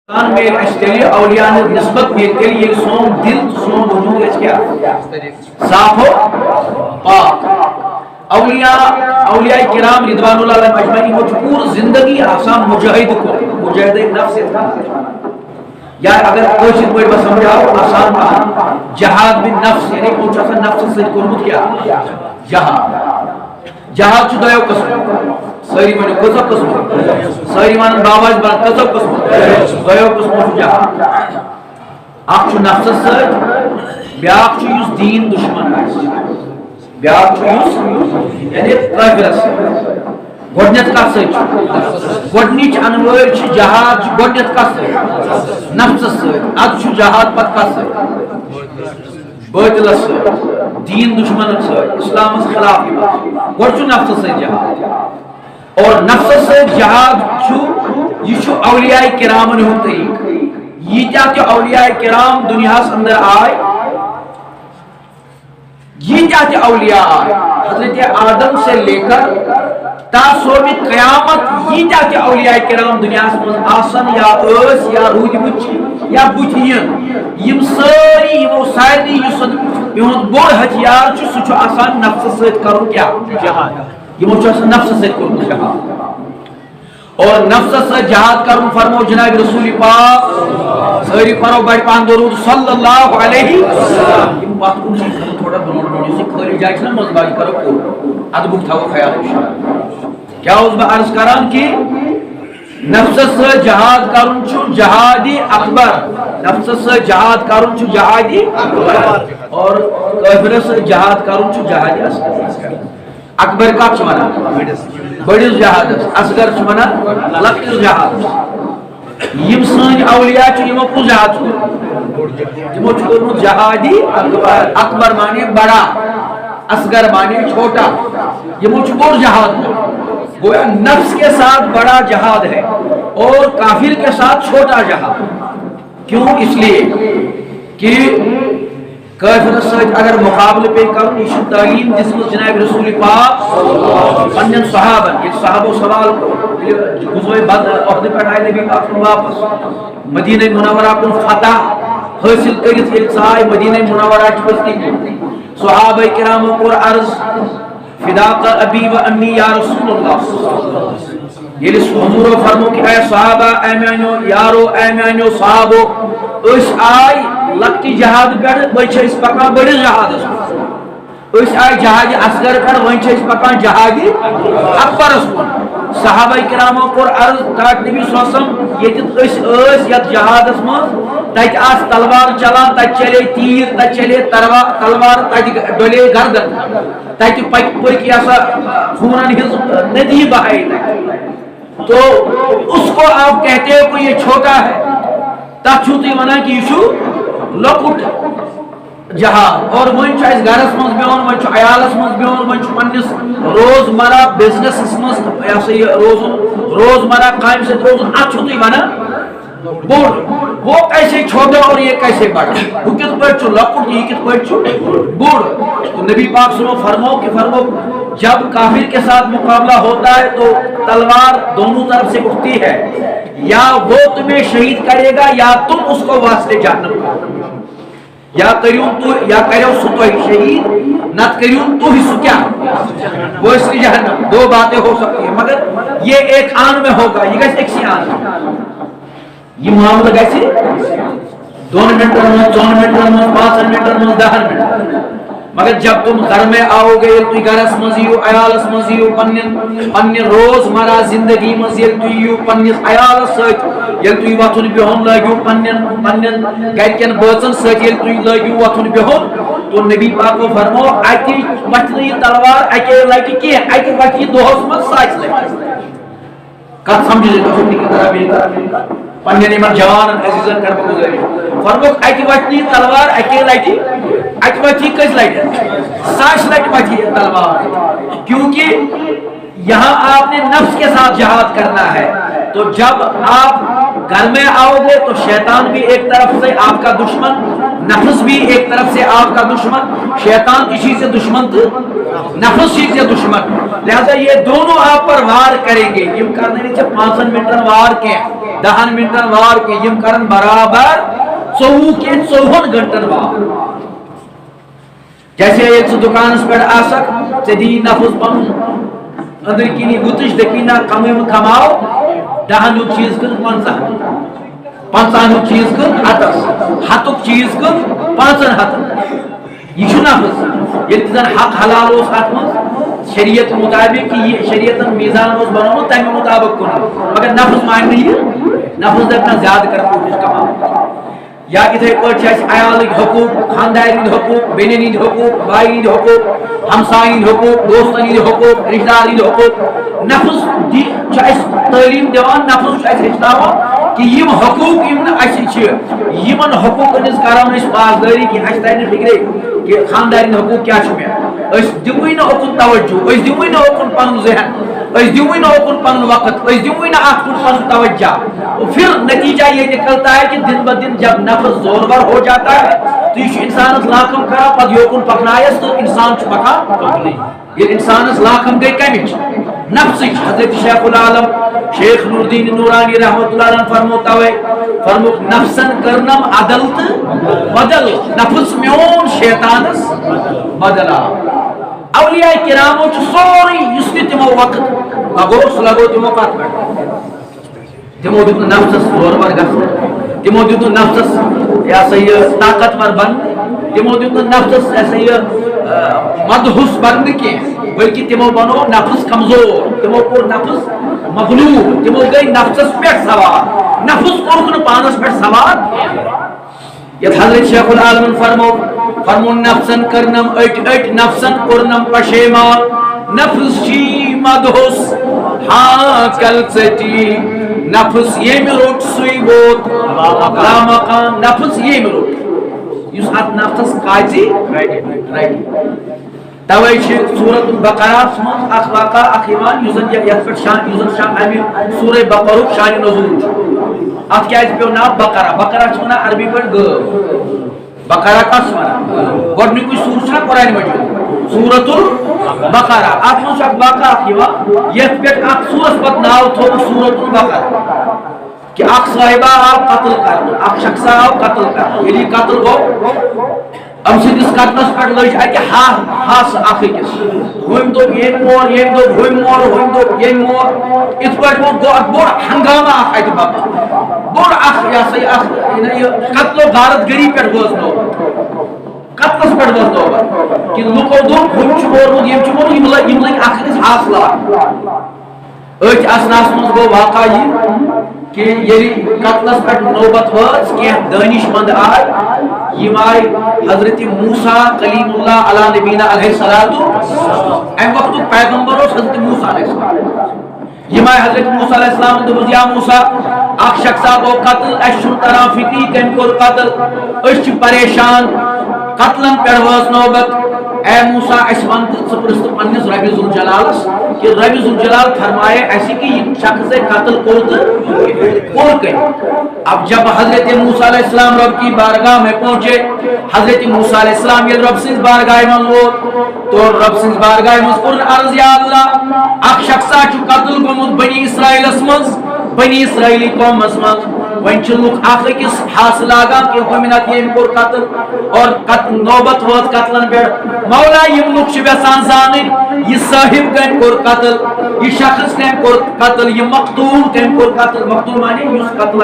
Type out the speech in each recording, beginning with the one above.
میں اشتری اولیاء نے نسبت میں کے لیے سون دل سون وجود اس کیا صاف ہو پاک اولیاء کرام رضوان اللہ علیہ اجمعین کو پور زندگی آسان مجاہد کو مجاہد نفس تھا یا اگر کوئی کوئی بس سمجھاؤ آسان تھا جہاد بھی نفس یعنی کچھ ایسا نفس سے قربت کیا جہاد چھو قسم ساری مانو کسب قسم ساری مانو باواج بنا کسب قسم دویو قسم جہاد آپ چھو نفس سج بیاق چھو یوس دین دشمن بیاق چھو یوس یعنی کافرس گوڑنیت کا سج گوڑنیچ انویر چھ جہاد چھ گوڑنیت کا سج نفس سج اد چھو جہاد پت کا سج باطل سج دین دشمن سج اسلام خلاف گوڑ چھو نفس سج جہاد اور نفس سے جہاد چھو یہ چھو اولیاء کرام نے ہوں طریق یہ کیا کہ اولیاء کرام دنیا سے اندر آئے یہ کیا کہ اولیاء آئے حضرت آدم سے لے کر تا سومی قیامت یہ کیا کہ اولیاء کرام دنیا سے آسن یا اوس یا روح بچی یا بچین یم ساری وہ ساری یہ بوڑ ہتھیار چھو سچو آسان نفس سے کرو کیا جہاد یہ مجھے نفس سے کروں جہاد اور نفس سے جہاد کروں فرمو جناب رسول پاک ساری پرو بڑی پان درود صلی اللہ علیہ وسلم یہ بات کو چیز کرو تھوڑا بنوڑ سے کھولی جائے نا مزبائی کرو کو ادب تھا وہ خیال کیا اس میں عرض کران کی نفس سے جہاد کروں چھو جہادی اکبر نفس سے جہاد کروں چھو جہادی اکبر اور کافر سے جہاد کروں چھو جہادی اصغر اکبر کا چمنا بڑی جہاد اصغر چمنا لکٹ جہاد یم سن اولیاء چھ یم کو جہاد یم چھو جہادی اکبر معنی بڑا اصغر معنی چھوٹا یم چھ بڑ جہاد گویا نفس کے ساتھ بڑا جہاد ہے اور کافر کے ساتھ چھوٹا جہاد کیوں اس لیے کہ کافر سۭتۍ اگر مقابلہ پہ کرو یہ تعلیم دسمت جناب رسول پاک پنن صحابہ یہ صحابہ سوال گزوئے بعد عہد پہ آئے نبی پاک واپس مدینہ منورہ کو فتح حاصل کرت یہ چاہے مدینہ منورہ کی بستی صحابہ کرام کو عرض فداک ابی و امی یا رسول اللہ یہ حضور فرمو کہ اے صحابہ اے میانو یارو اے میانو صحابو اس آئی لکٹی جہاد پر وچھ اس پکان بڑی جہاد اس آئی جہاد اصغر پر وچھ اس پکان جہادی اکبر اس صحابہ کراموں کو عرض تاک نبی صلی اللہ علیہ وسلم یہ اس یت جہاد اس میں تاک آس تلوار چلان تاک چلے تیر تاک چلے تلوار تاک ڈولے گردن تاک پکی ایسا خونن ہز ندی بہائی تو اس کو آپ کہتے ہو کہ یہ چھوٹا ہے تاچھوتی منا کہ یشو لکٹ جہاد اور ون اس گھرس مز بیون ون عیالس مز بیون ون پنس روزمرہ بزنس مز روزمرہ کام سے روزن اچھوتی منا بوڑ وہ کیسے چھوٹا اور یہ کیسے بڑا وہ کس پر چھو لکٹ یہ کس پر چھو بوڑ تو نبی پاک صلی اللہ علیہ وسلم فرمو جب کافر کے ساتھ مقابلہ ہوتا ہے تو تلوار دونوں طرف سے اٹھتی ہے یا وہ تمہیں شہید کرے گا یا تم اس کو واسطے جہنم کرو یا کریون تو یا کریو سو تو ہی شہید نہ کریون تو ہی سو کیا وہ اس کی جہنم دو باتیں ہو سکتی ہیں مگر یہ ایک آن میں ہوگا یہ کیسے ایک سی آن یہ معاملہ کیسے 2 منٹ میں 4 منٹ میں 5 منٹ میں 10 منٹ مگر جب تم گھر میں آؤ گے تو گھرس مزیو عیالس مزیو پنن روز مرہ زندگی مز یل تو پنس عیالس ست یل تو وتھن بہن لگیو پنن گرکن بٲژن ست یل تو لگیو وتھن بہن تو نبی پاک کو فرمو اتی وتھ یہ تلوار اکی لگی کی اتی وتھ یہ دوہس مز ساچ لگی کت سمجھے تو کی طرح بھی پنن یمن جوان عزیزن کر گزاری فرمو اتی وتھ یہ تلوار اکی لگی اتی وتھ یہ کس لگی ساچ لگی وتھ یہ تلوار کیونکہ یہاں آپ نے نفس کے ساتھ جہاد کرنا ہے تو جب آپ گھر میں آؤ گے تو شیطان بھی ایک طرف سے آپ کا دشمن نفس بھی ایک طرف سے آپ کا دشمن شیطان کسی سے دشمن تھا نفس چیز سے دشمن لہذا یہ دونوں آپ پر وار کریں گے یہ کرنے سے 5 منٹ وار کے 10 منٹن وار کی یم کرن برابر 24 گھنٹن وار جیسے ایک دکانس پہ آسک ژے دی نفس پن اندر کنی گتش دکینا کم کماو 10 چیز کن 50 چیز کن 100 چیز کن 500 یہ نفس یہ زن حق حلال اس ات من شریعت مطابق یہ شریعت میزان اس بنو تمہ مطابق کن مگر نفس مان نہیں نفس دپنا زیادہ کر کوشش کما یا اتھے پٲٹھۍ چھِ اَسہِ عیالٕکۍ حقوٗق خاندارِ ہٕنٛدۍ حقوٗق بیٚنٮ۪ن ہٕنٛدۍ حقوٗق بایہِ ہٕنٛدۍ حقوٗق ہمسایہِ ہٕنٛدۍ حقوٗق دوستن ہٕنٛدۍ حقوٗق رشتہٕ دارن ہٕنٛدۍ حقوٗق نفس چھُ اَسہِ تعلیٖم دِوان نفس چھُ اَسہِ ہیٚچھناوان کہ یم حقوٗق یم نہٕ اَسہِ چھِ یمن حقوٗقن ہٕنٛز کرو نہٕ أسۍ پاسدٲری کینٛہہ اَسہِ ترِ نہٕ فِکرے کہ خاندارِ ہٕنٛدۍ حقوٗق کیٛاہ چھُ مےٚ أسۍ دِموٕے نہٕ اوکُن توجہ أسۍ دِموٕے نہٕ اوکُن پنُن ذہن أسۍ دِموٕے نہٕ اوکُن پنُن وقت أسۍ دِموٕے نہٕ اتھ کُن پنُن توجہ پھر نتیجہ یہ نکلتا ہے کہ دن بدن جب نفس زورور ہو جاتا ہے تو یہ انسانس لاکم کرا پتہ یوکن پکنائس تو انسان پکان یہ انسانس لاکم گئی کمچ نفس حضرت شیخ العالم شیخ نور الدین نورانی رحمت اللہ علیہ فرموتا ہوئے فرموک نفسن کرنم عدل بدل نفس میون شیطانس بدلا اولیاء کرامو چھ سوری یس تمو وقت لگو تمو پت پہ تمو دیت نفسس زورور گھن تمو دیت نفسس یہ سا یہ طاقتور بن تمو دیت نفسس یہ سا یہ مدہس بن کی بلکہ تمو بنو نفس کمزور تمو کور نفس مغلوب تمو گئی نفسس پہ سوار نفس کور پانس پہ سوار یہ حضرت شیخ العالم فرمو نفسن کرنم اٹ نفسن کرنم پشیمان نفس چی مدہس ہاں کل چٹی نفس یہ روٹ سوئی ووت لا مقام نفس یہ روٹ یس ات نفسس قاضی رائٹ توے چھ سورۃ البقرہ من اخ واقع اخ ایمان یوزن یت پہ شان یوزن شان امی سورہ بقرہ شان نزول ات کیا پیو نام بقرہ بقرہ چھنا عربی پہ گو بقرہ کس ونان گۄڈنیُکُے سور چھنا قرآن مجید سورۃ البقرہ ات من اخ واقع اخ یوان یت پہ اخ سورس پت ناو تھو سورۃ البقرہ کہ اخ صاحبہ آو قتل کرن اخ شخصا آو قتل کرن یعنی قتل گو ام سندس قتلس پہ لج اتہ ہاس اخ أکس ہم دو یہ مور یم دو ہم مور ہم دو یہ مور ات پہ گو بوڑ ہنگامہ اخ اتہ بابا بوڑ اخ یہ سا اخ قتل و غارت گری پہ وزنو قتلس پہ وزنو کہ لوکو دو ہم چھ مورمت یم چھ مورمت یم لگ اخ أکس حاصلہ ات اسناس من گو واقع یہ کہ یہ قتلس پہ نوبت وز کہ دانش مند آئے یہ آئے حضرت موسیٰ کلیم اللہ علیہ نبینا علیہ السلام ایم وقت پیغمبر حضرت موسیٰ علیہ السلام یہ آئے حضرت موسیٰ علیہ السلام دوز یا موسیٰ اخ شخصا گو قتل اشن ترا فکری کم کور قتل اش پریشان قتلن پہ وز نوبت اے موسیٰ اس ونت سپرست پنس رب ذوالجلالس کہ رب ذوالجلال فرمائے ایسی کہ یہ شخص قتل کور کر اب جب حضرت موسیٰ علیہ السلام رب کی بارگاہ میں پہنچے حضرت موسیٰ علیہ السلام یہ رب سنس بارگاہ من ووت تو رب سنس بارگاہ من کرن عرض یا اللہ اخ شخصا چھ قتل گومت بنی اسرائیل اسمز بنی اسرائیلی قوم اسمز ون چھ لوگ اخ أکس حاصل لاگان کہ ہمنت یم کور قتل اور نوبت ووت قتلن پہ مولا یم لوگ چھ یژھان زانن یہ صاحب کم کور قتل یہ شخص کم کور قتل یہ مقتول کم کور قتل مقتول معنی یس قتل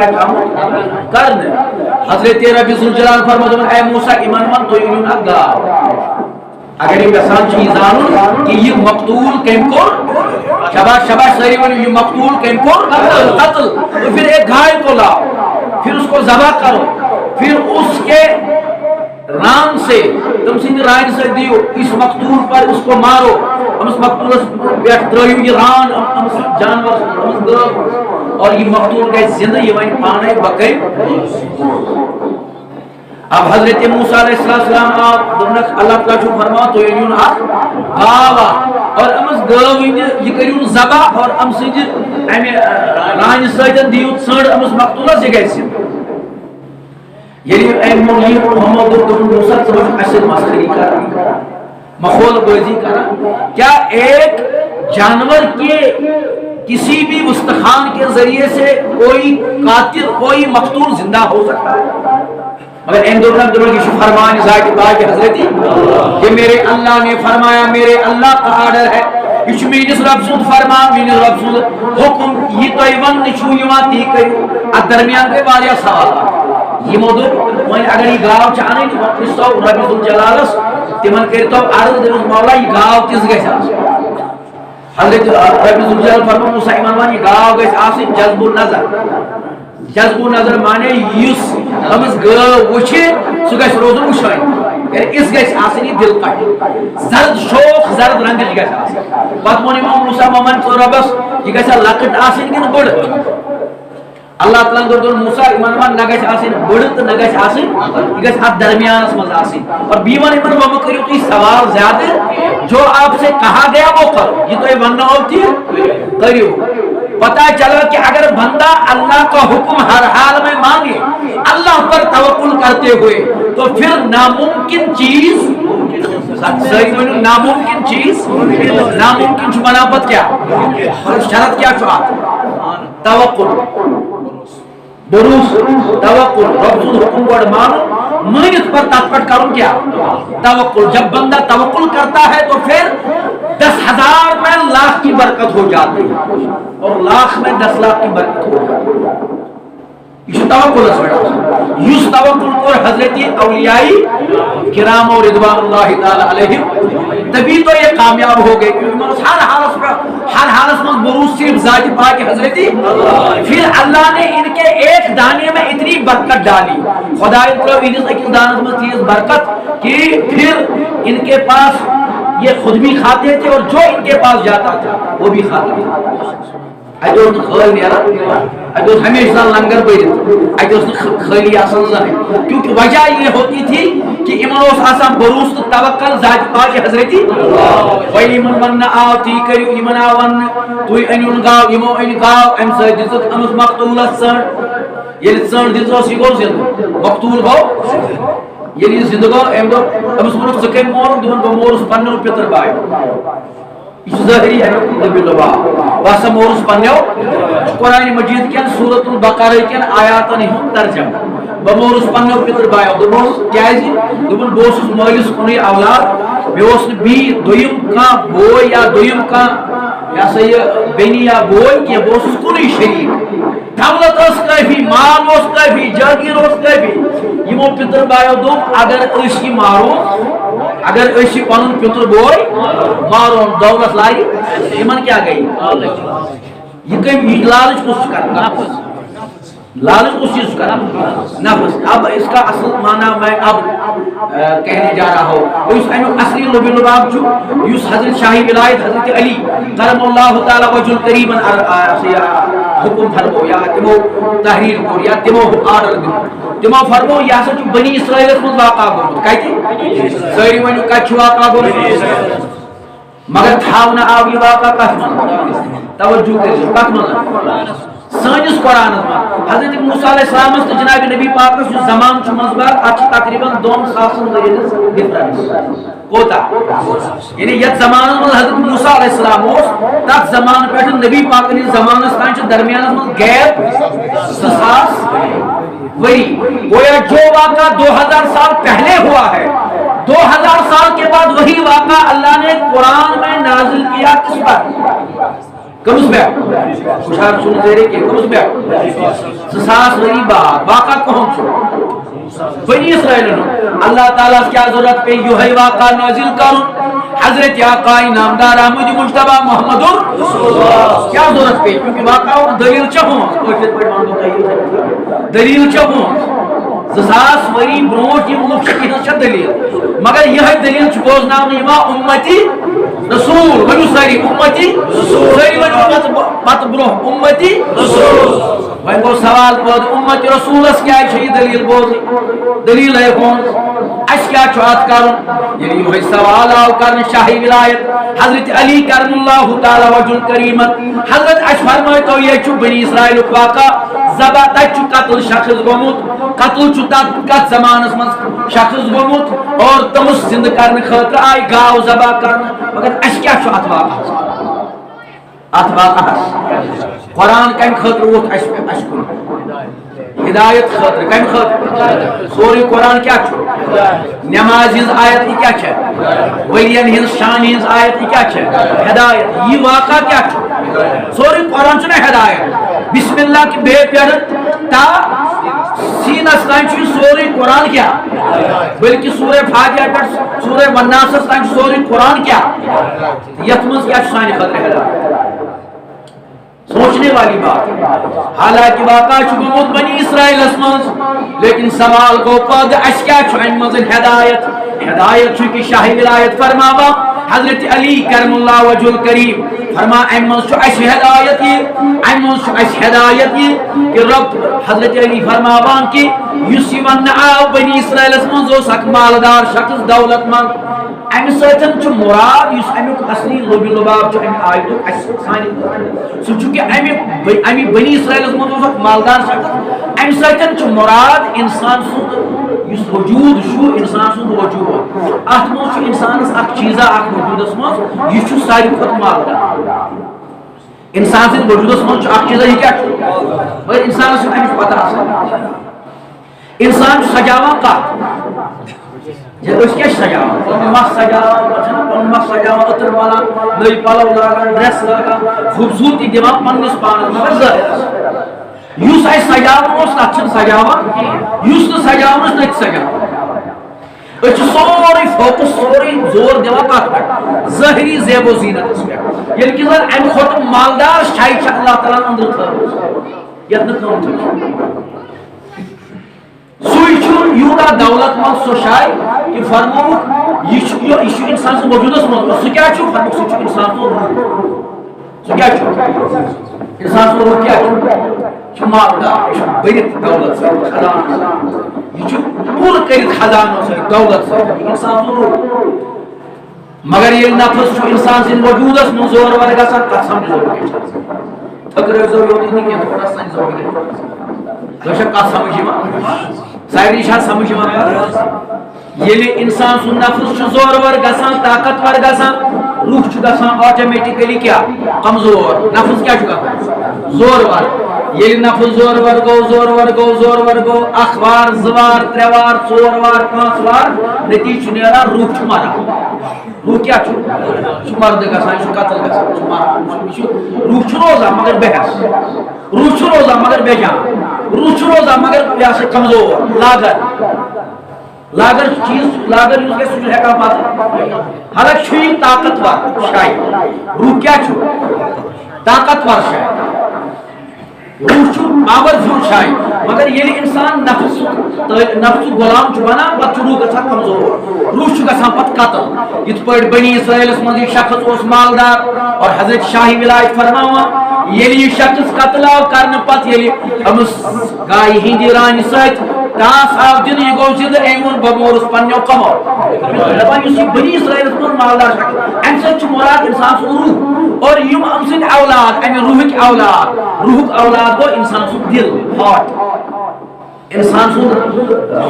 کرن حضرت رب ذوالجلال فرمودن اے موسیٰ ایمان من تو یون اگا اگر یہ یژھان چھ زانن کہ یہ مقتول کم کور شباش شباش ساری ون یہ مقتول کم کور قتل تو پھر ایک گھائل کو لاؤ پھر اس کو ذبح کرو پھر اس کے ران سے تم سند ران سے دیو اس مقتول پر اس کو مارو ہم اس مقتول بیٹھ ترائیو یہ ران ہم اس جانور ہم اس گل اور یہ مقتول کا زندہ یہ وہیں پانے بکے اب حضرت موسیٰ علیہ السلام آپ دونک اللہ تعالیٰ جو فرما تو یہ یون آخ گاوا اور ہم اس گاوین یہ کریون زبا اور ہم سند ران سیدن دیو سنڈ ہم اس مقتولہ سے گئے سند یعنی اے مولی محمد دکتر موسیٰ صبح اصل مسخری کرا مخول بازی کرا کیا ایک جانور کے کسی بھی مستخان کے ذریعے سے کوئی قاتل کوئی مقتول زندہ ہو سکتا ہے، مگر ان دونوں کی فرمان ذات پاک حضرت کہ میرے اللہ نے فرمایا، میرے اللہ کا آرڈر ہے، یہ میرے رب سند فرمان، میرے رب سند حکم، یہ تو ون نشو یوان تی کرو ات درمیان کے واریاہ سوال یہ موضوع میں اگر یہ گاو چاہنے تو پرستو رب الجلالس تمن کرتو عرض دمس مولا یہ گاو کس گژھِ آسن، حضرت رب الجلال فرمان موسیٰ ایمان یہ گاو گژھِ آسن جذب النظر، جذب النظر مانے یس ہمس گاو وچھِ سہ گژھِ روزن وچھان، یعنی اس گژھِ آسن یہ دل کٹ زرد شوق زرد رنگچ گژھِ آسن، پتہٕ ووٚن امام موسیٰ ممن ربس یہ گژھِ لۄکٕٹ آسٕنۍ کِنہٕ بٔڑ، اللہ تعالیٰ دوٚپ موسیٰ ایمان نہ گژھِ آسٕنۍ بٔڑ تہٕ نہ گژھِ آسٕنۍ یہ گژھِ اتھ درمیانس منٛز آسٕنۍ، اور بیٚیہِ ووٚن یِمن وۄنۍ مہٕ کٔرِو تُہۍ سوال زیادٕ، جو آپ سے کہا گیا وہ کرو، یہ تۄہہِ وننہٕ آو تہِ کٔرِو۔ پتہ چلا کہ اگر بندہ اللہ کا حکم ہر حال میں مانے اللہ پر توکل کرتے ہوئے تو پھر ناممکن چیز ناممکن چیز ناممکن بنا پت کیا شرط کیا توکل بروس توکل رب سند حکم گوڑ مانو مانت پر تات پر کروں کیا توکل، جب بندہ توکل کرتا ہے تو پھر 10,000 میں لاکھ کی برکت ہو جاتی ہے اور لاکھ میں 10 لاکھ کی برکت ہو جاتی ہے، یہ توکل ہے، یہ توکل کو حضرت اولیاء کرام اور رضوان اللہ تعالی علیہم تبھی تو یہ کامیاب ہو گئے، کیونکہ ہر حالت میں بروس صرف ذات پاک حضرت، پھر اللہ نے ان کے ایک دانے میں اتنی برکت ڈالی، خدا کو انس ایک دانے میں چیز برکت کہ پھر ان کے پاس یہ خود بھی کھاتے تھے اور جو ان کے پاس جاتا تھا وہ بھی کھاتے تھے، اتوس خال نیرا اتوس ہمیشہ لنگر برت اتوس خالی آسان زہن، کیونکہ وجہ یہ ہوتی تھی کہ امن آسان بروس تو توکل ذات پاک حضرت، وی امن ون آو تی کرو امن آو ون تھی انون گاو امو ان گاو ام سۭتۍ دِژٕکھ أمِس مقتولس ژٔنٛڈ، ییٚلہِ ژٔنٛڈ دِژٕس یہِ گوٚو زندٕ، مقتول گوٚو ییٚلہِ یہِ زندٕ گوٚو أمۍ دوٚپ أمِس ووٚنُکھ ژٕ کٔمۍ مورُکھ، دوٚپُن بہٕ مورُس پننیو پِتٕر بایو، یہ ظاہری ہے نبی اللہ بس مورس پنو قرآن مجید کن سورۃ البقرہ کن آیاتن ہند ترجمہ بمورس پنو پتر بایو دوپس کیازِ دوپن بہٕ اوسُس مٲلِس کُنُے اولاد مےٚ اوس نہٕ بیٚیہِ دوٚیِم کانٛہہ بوے یا دوٚیِم کانٛہہ یہ سا یہ بیٚنہِ یا بوے کینٛہہ بہٕ اوسُس کُنُے شریٖک، دولت ٲس کٲفی، مال اوس کٲفی، جاگیر اوس کٲفی، یِمو پتر بایو دوٚپ اگر أسۍ یہِ مارون اگر اسی پنن پتر بوے مارون دولت لائی ایمن کیا گئی یہ کم لالچ کس کرنا لالچ کس چیز کرنا نفس، اب اس کا اصل معنی میں اب کہنے جا رہا ہوں، اس اصلی لبی لباب جو اس حضرت شاہی ولایت حضرت علی کرم اللہ تعالی وجہ الکریم حکم فرمو یا تمو تحریر کو یا تمو آرڈر دو تمو فرمو یا سا جو بنی اسرائیل من واقع گو کہتی ساری ونیو کچھ واقع گو مگر تھاونا آو یہ واقع کت من توجہ کریں کت من سانس قرآن حضرت موسیٰ علیہ السلام تو جناب نبی پاک جو زمان چھ مزبار اچھ تقریباً 2,000 ورینس ڈفرنس کوتا یعنی یہ زمان میں حضرت موسیٰ علیہ السلام تک زمان پہ نبی پاک نے زمان استان درمیان میں گیپ 6,000 وری گویا جو واقعہ 2000 سال پہلے ہوا ہے 2000 سال کے بعد وہی واقعہ اللہ نے قرآن میں نازل کیا کس پر کمس پہ خوشحال سن زیرے کے کمس پہ 6,000 وری بعد واقعہ کون چھو بنی اسرائیل اللہ تعالیٰ کیا ضرورت پہ یہ ہے واقعہ نازل کرن حضرت آقا نامدار احمد مجتبی محمد کیا ضرورت پہ کیونکہ واقعہ دلیل چاہوں دلیل چاہوں 6,000 وری برونٹ یہ ملک شکیت دلیل مگر یہ دلیل چکوز نام نیما امتی رسول ونیو ساری امتی ساری ونیو پت برو امتی رسول وہیں کو سوال پود امتی رسول اس کیا ہے دلیل بوزی دلیل ہے کون اس کیا چوات کرن یعنی یہ سوال آو کرن شاہی ولایت حضرت علی کرن اللہ تعالی وجل کریمت حضرت اش فرمائے تو یہ چو بنی اسرائیل واقع زبا تک چو قتل شخص گمت قتل چو تک زمان اس من شخص گمت اور تمس زند کرن خاطر آئی گاو زبا کرن مگر اس کیا چو اتواقع قرآن کم خاطر ووت اشکن ہدایت خاطر کم خاطر سوری قرآن کیا نماز ہز آیت یہ کیا ولین ہز شان ہز آیت یہ کیا ہدایت یہ واقعہ کیا سوری قرآن چھ ہدایت بسم اللہ کی بے پیار تا سینس تان سوری قرآن کیا بلکہ سورہ فاتحہ پر سورہ والناس تان سوری قرآن کیا یت مز کیا سانی خاطر ہدایت سوچنے والی بات حالانکہ واقعہ گومت بنی اسرائیل اسمز لیکن سوال کو پد اس کیا ان مز ہدایت ہدایت کہ شاہ ولایت فرماوا حضرت علی کرم اللہ وجہ الکریم فرما ان مز اس ہدایت ان مز اس ہدایت کہ رب حضرت علی فرماوان کہ یسمن بنی اسرائیل اسمز او سک مالدار شخص دولت مند ام سچن مراد اس امیک اصلی لوبی لباب ام آیت سانی سو کہ امی بنی اسرائیل مطلب مالدار شخص ام سچن مراد انسان سند اس وجود شو انسان سند وجود ات مز انسانس اخ چیزا اخ وجودس مز یہ ساری کھت مالدار انسان سند وجودس مز اخ چیزا یہ کیا مگر انسانس امیک پتہ آسان انسان سجاوان کا جب اس کے سجاوان مس سجاوان مس سجاوان عطر والا نئی پلو لاگان ڈریس لاگان خوبصورتی دِوان پننس پانس مگر ظاہر یس اس سجاوان اس تتھ چھن سجاوان یس نہ سجاوان اس نہ سجاوان أسۍ چھِ سورُے فوکس سورُے زور دِوان کتھ پٮ۪ٹھ ظٲہری زیب و زینتس پٮ۪ٹھ ییٚلہِ کہِ زن امہِ کھۄتہٕ مالدار شاے چھِ اللہ تعالیٰ أنٛدرٕ تھٲومٕژ یتھ نہٕ کٲم چھِ سوئی یوتا دولت مند سو شاے کہ فرموک یہ انسان سے وجودس مند سو کیا چھو فرموک سو انسان تو روح سو کیا چھو انسان تو روح کیا چھو مالدار بریت دولت سے خزان یہ چھو پور کرت خزانوں سے دولت سے انسان تو روح مگر یہ نفس چھو انسان سے وجودس مند زور ورگا سا تک سمجھ زور کے اگر زور ہوتی نہیں کہ تھوڑا سا زور کے دوشک کا سمجھ ماں سایری شاہ سمجھ ماں یہ انسان سن نفس چھو زور ور گسان طاقتور گسان روح چھو گسان آٹومیٹیکلی کیا کمزور نفس کیا چھو گسان زور ور یہ نفس زور ور گو زور ور گو زور ور گو اخوار زوار تروار ژور وار پانچ وار نتیج چھو نیرا روح چھو مارا روح کیا چھو مرد گسان چھو قتل گسان چھو مارا روح چھو روزا مگر بحث روح چھو روزا مگر بے جان روح چھو روزا مگر پیاسے کمزور لاگر چیز لاگر یوز کے سوچ ہے کا بات حالک چھوئی طاقتور شائی روح کیا چھو طاقتور شائی روح چھو پاورفل شائی مگر یہ انسان نفس غلام چھو بنا پت روح گسا کمزور روح چھو گسا پت قتل یہ پڑھ بنی اسرائیل اس مزید شخص اس مالدار اور حضرت شاہی ولایت فرماوا یہ شخص قتل آو کرنے پت یہ امس گائی ہندی رانی ساتھ تاس آو دن یہ گو زند ایمون بمورس پنیو کمو دپان یہ بنی اسرائیل اس مالدار شخص ام سے مراد انسان سو روح اور یم ام سے اولاد ام روح کی اولاد گو انسان سو دل ہارٹ انسان سو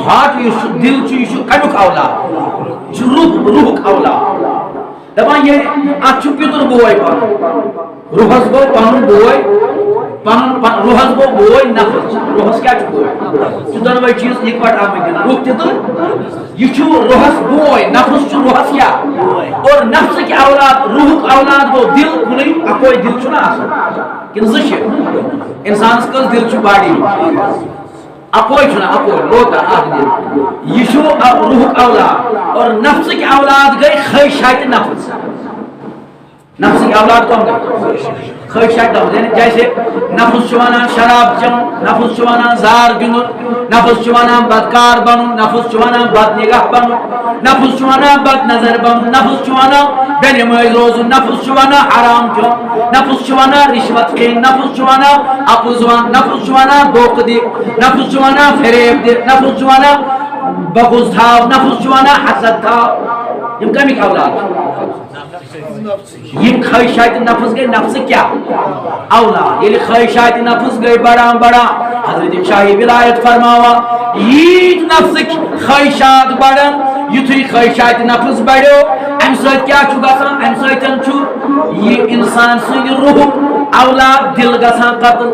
ہارٹ یہ دل چھ کمیک اولاد روح اولاد دپان یہ ات پتر بوے پن روحس گو پن بوے روحس گو بوے نفس روحس کیا بوے دونوے چیز اکوٹ آمد روح تہ یہ روحس بوے نفس روحس کیا اور نفس کی اولاد روح اولاد گو دل کن اکوئی دل چھنا آسان کن زش انسانس کس دل باڑی اکوئی چھنا اکوئی لوتا آگ دل یہ روح اولاد اور نفس کی اولاد گئی خواہشات نفس نفس کی اولاد کون گئی خواہشات نفس یعنی جیسے نفس چوانان شراب چون نفس چوانان زار گنن نفس چوانان بدکار بنن نفس چوانان بد نگاہ بنن نفس چوانان بد نظر بنن نفس چوانان بے نماز روزن نفس چوانان حرام کیون نفس چوانان رشوت کھین نفس چوانان اپو زبان نفس چوانان دوق دی نفس چوانان فریب دی نفس چوانان بغض تھاو نفس چوانان حسد تھاو یہ کمی اولاد یہ خواہشات نفس گئی نفس کیا اولاد یہ خواہشات نفس گئی بڑا بڑا حضرت شاہی ولایت فرماوا یہ نفس خواہشات بڑھن یتھے خواہشات نفس بڑھو ام ام سۭتۍ کیٛاہ چھُ گژھان؟ ام سۭتۍ چھُ یہِ انسان سٕنٛدِ روحُک اولاد دل گژھان قتل.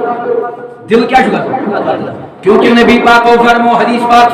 دل کیا چھُ گژھان؟ کیونکہ نبی پاکو فرمو حدیث پاک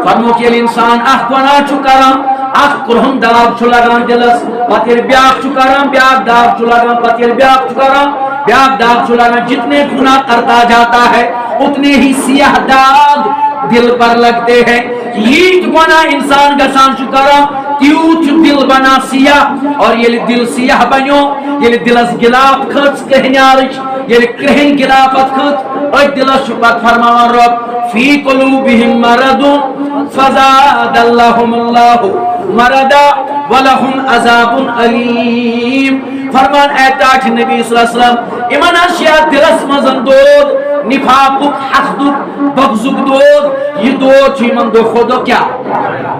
فرمو کہ ییٚلہِ انسان اکھ گۄناہ چھُ کران اکھ کرہُن داغ چھُ لگان دلس پتہٕ ییٚلہِ بیاکھ چھُ کران بیاکھ داغ چھُ لگان پتہٕ ییٚلہِ بیاکھ چھُ کران بیاکھ داغ چھُ لگان جتنے گناہ کرتا جاتا ہے اتنے ہی سیاہ داغ دل پر لگتے ہیں. ییٖتۍ گۄناہ انسان گژھان چھُ کران تیوٗت چھُ دل بنان سیاہ اور ییٚلہِ دل سیاہ بنیو ییٚلہِ دلس گلاف کھٔژ کرہنیارٕچ ییٚلہِ کرہٕنۍ گلافت کھٔژ أتھۍ دلس چھُ پتہٕ فرماوان رۄب فی قلوبہم مرض فزادہم اللہ مرضا ولہم عذاب علیم. فرمان اے تاج نبی صلی اللہ علیہ وسلم یمن حظ چھِ اتھ دلس منٛز دود نفاقُک حسدُک بغضُک دود یہ دود چھُ یمن دۄہ کھۄتہٕ دۄہ کیٛاہ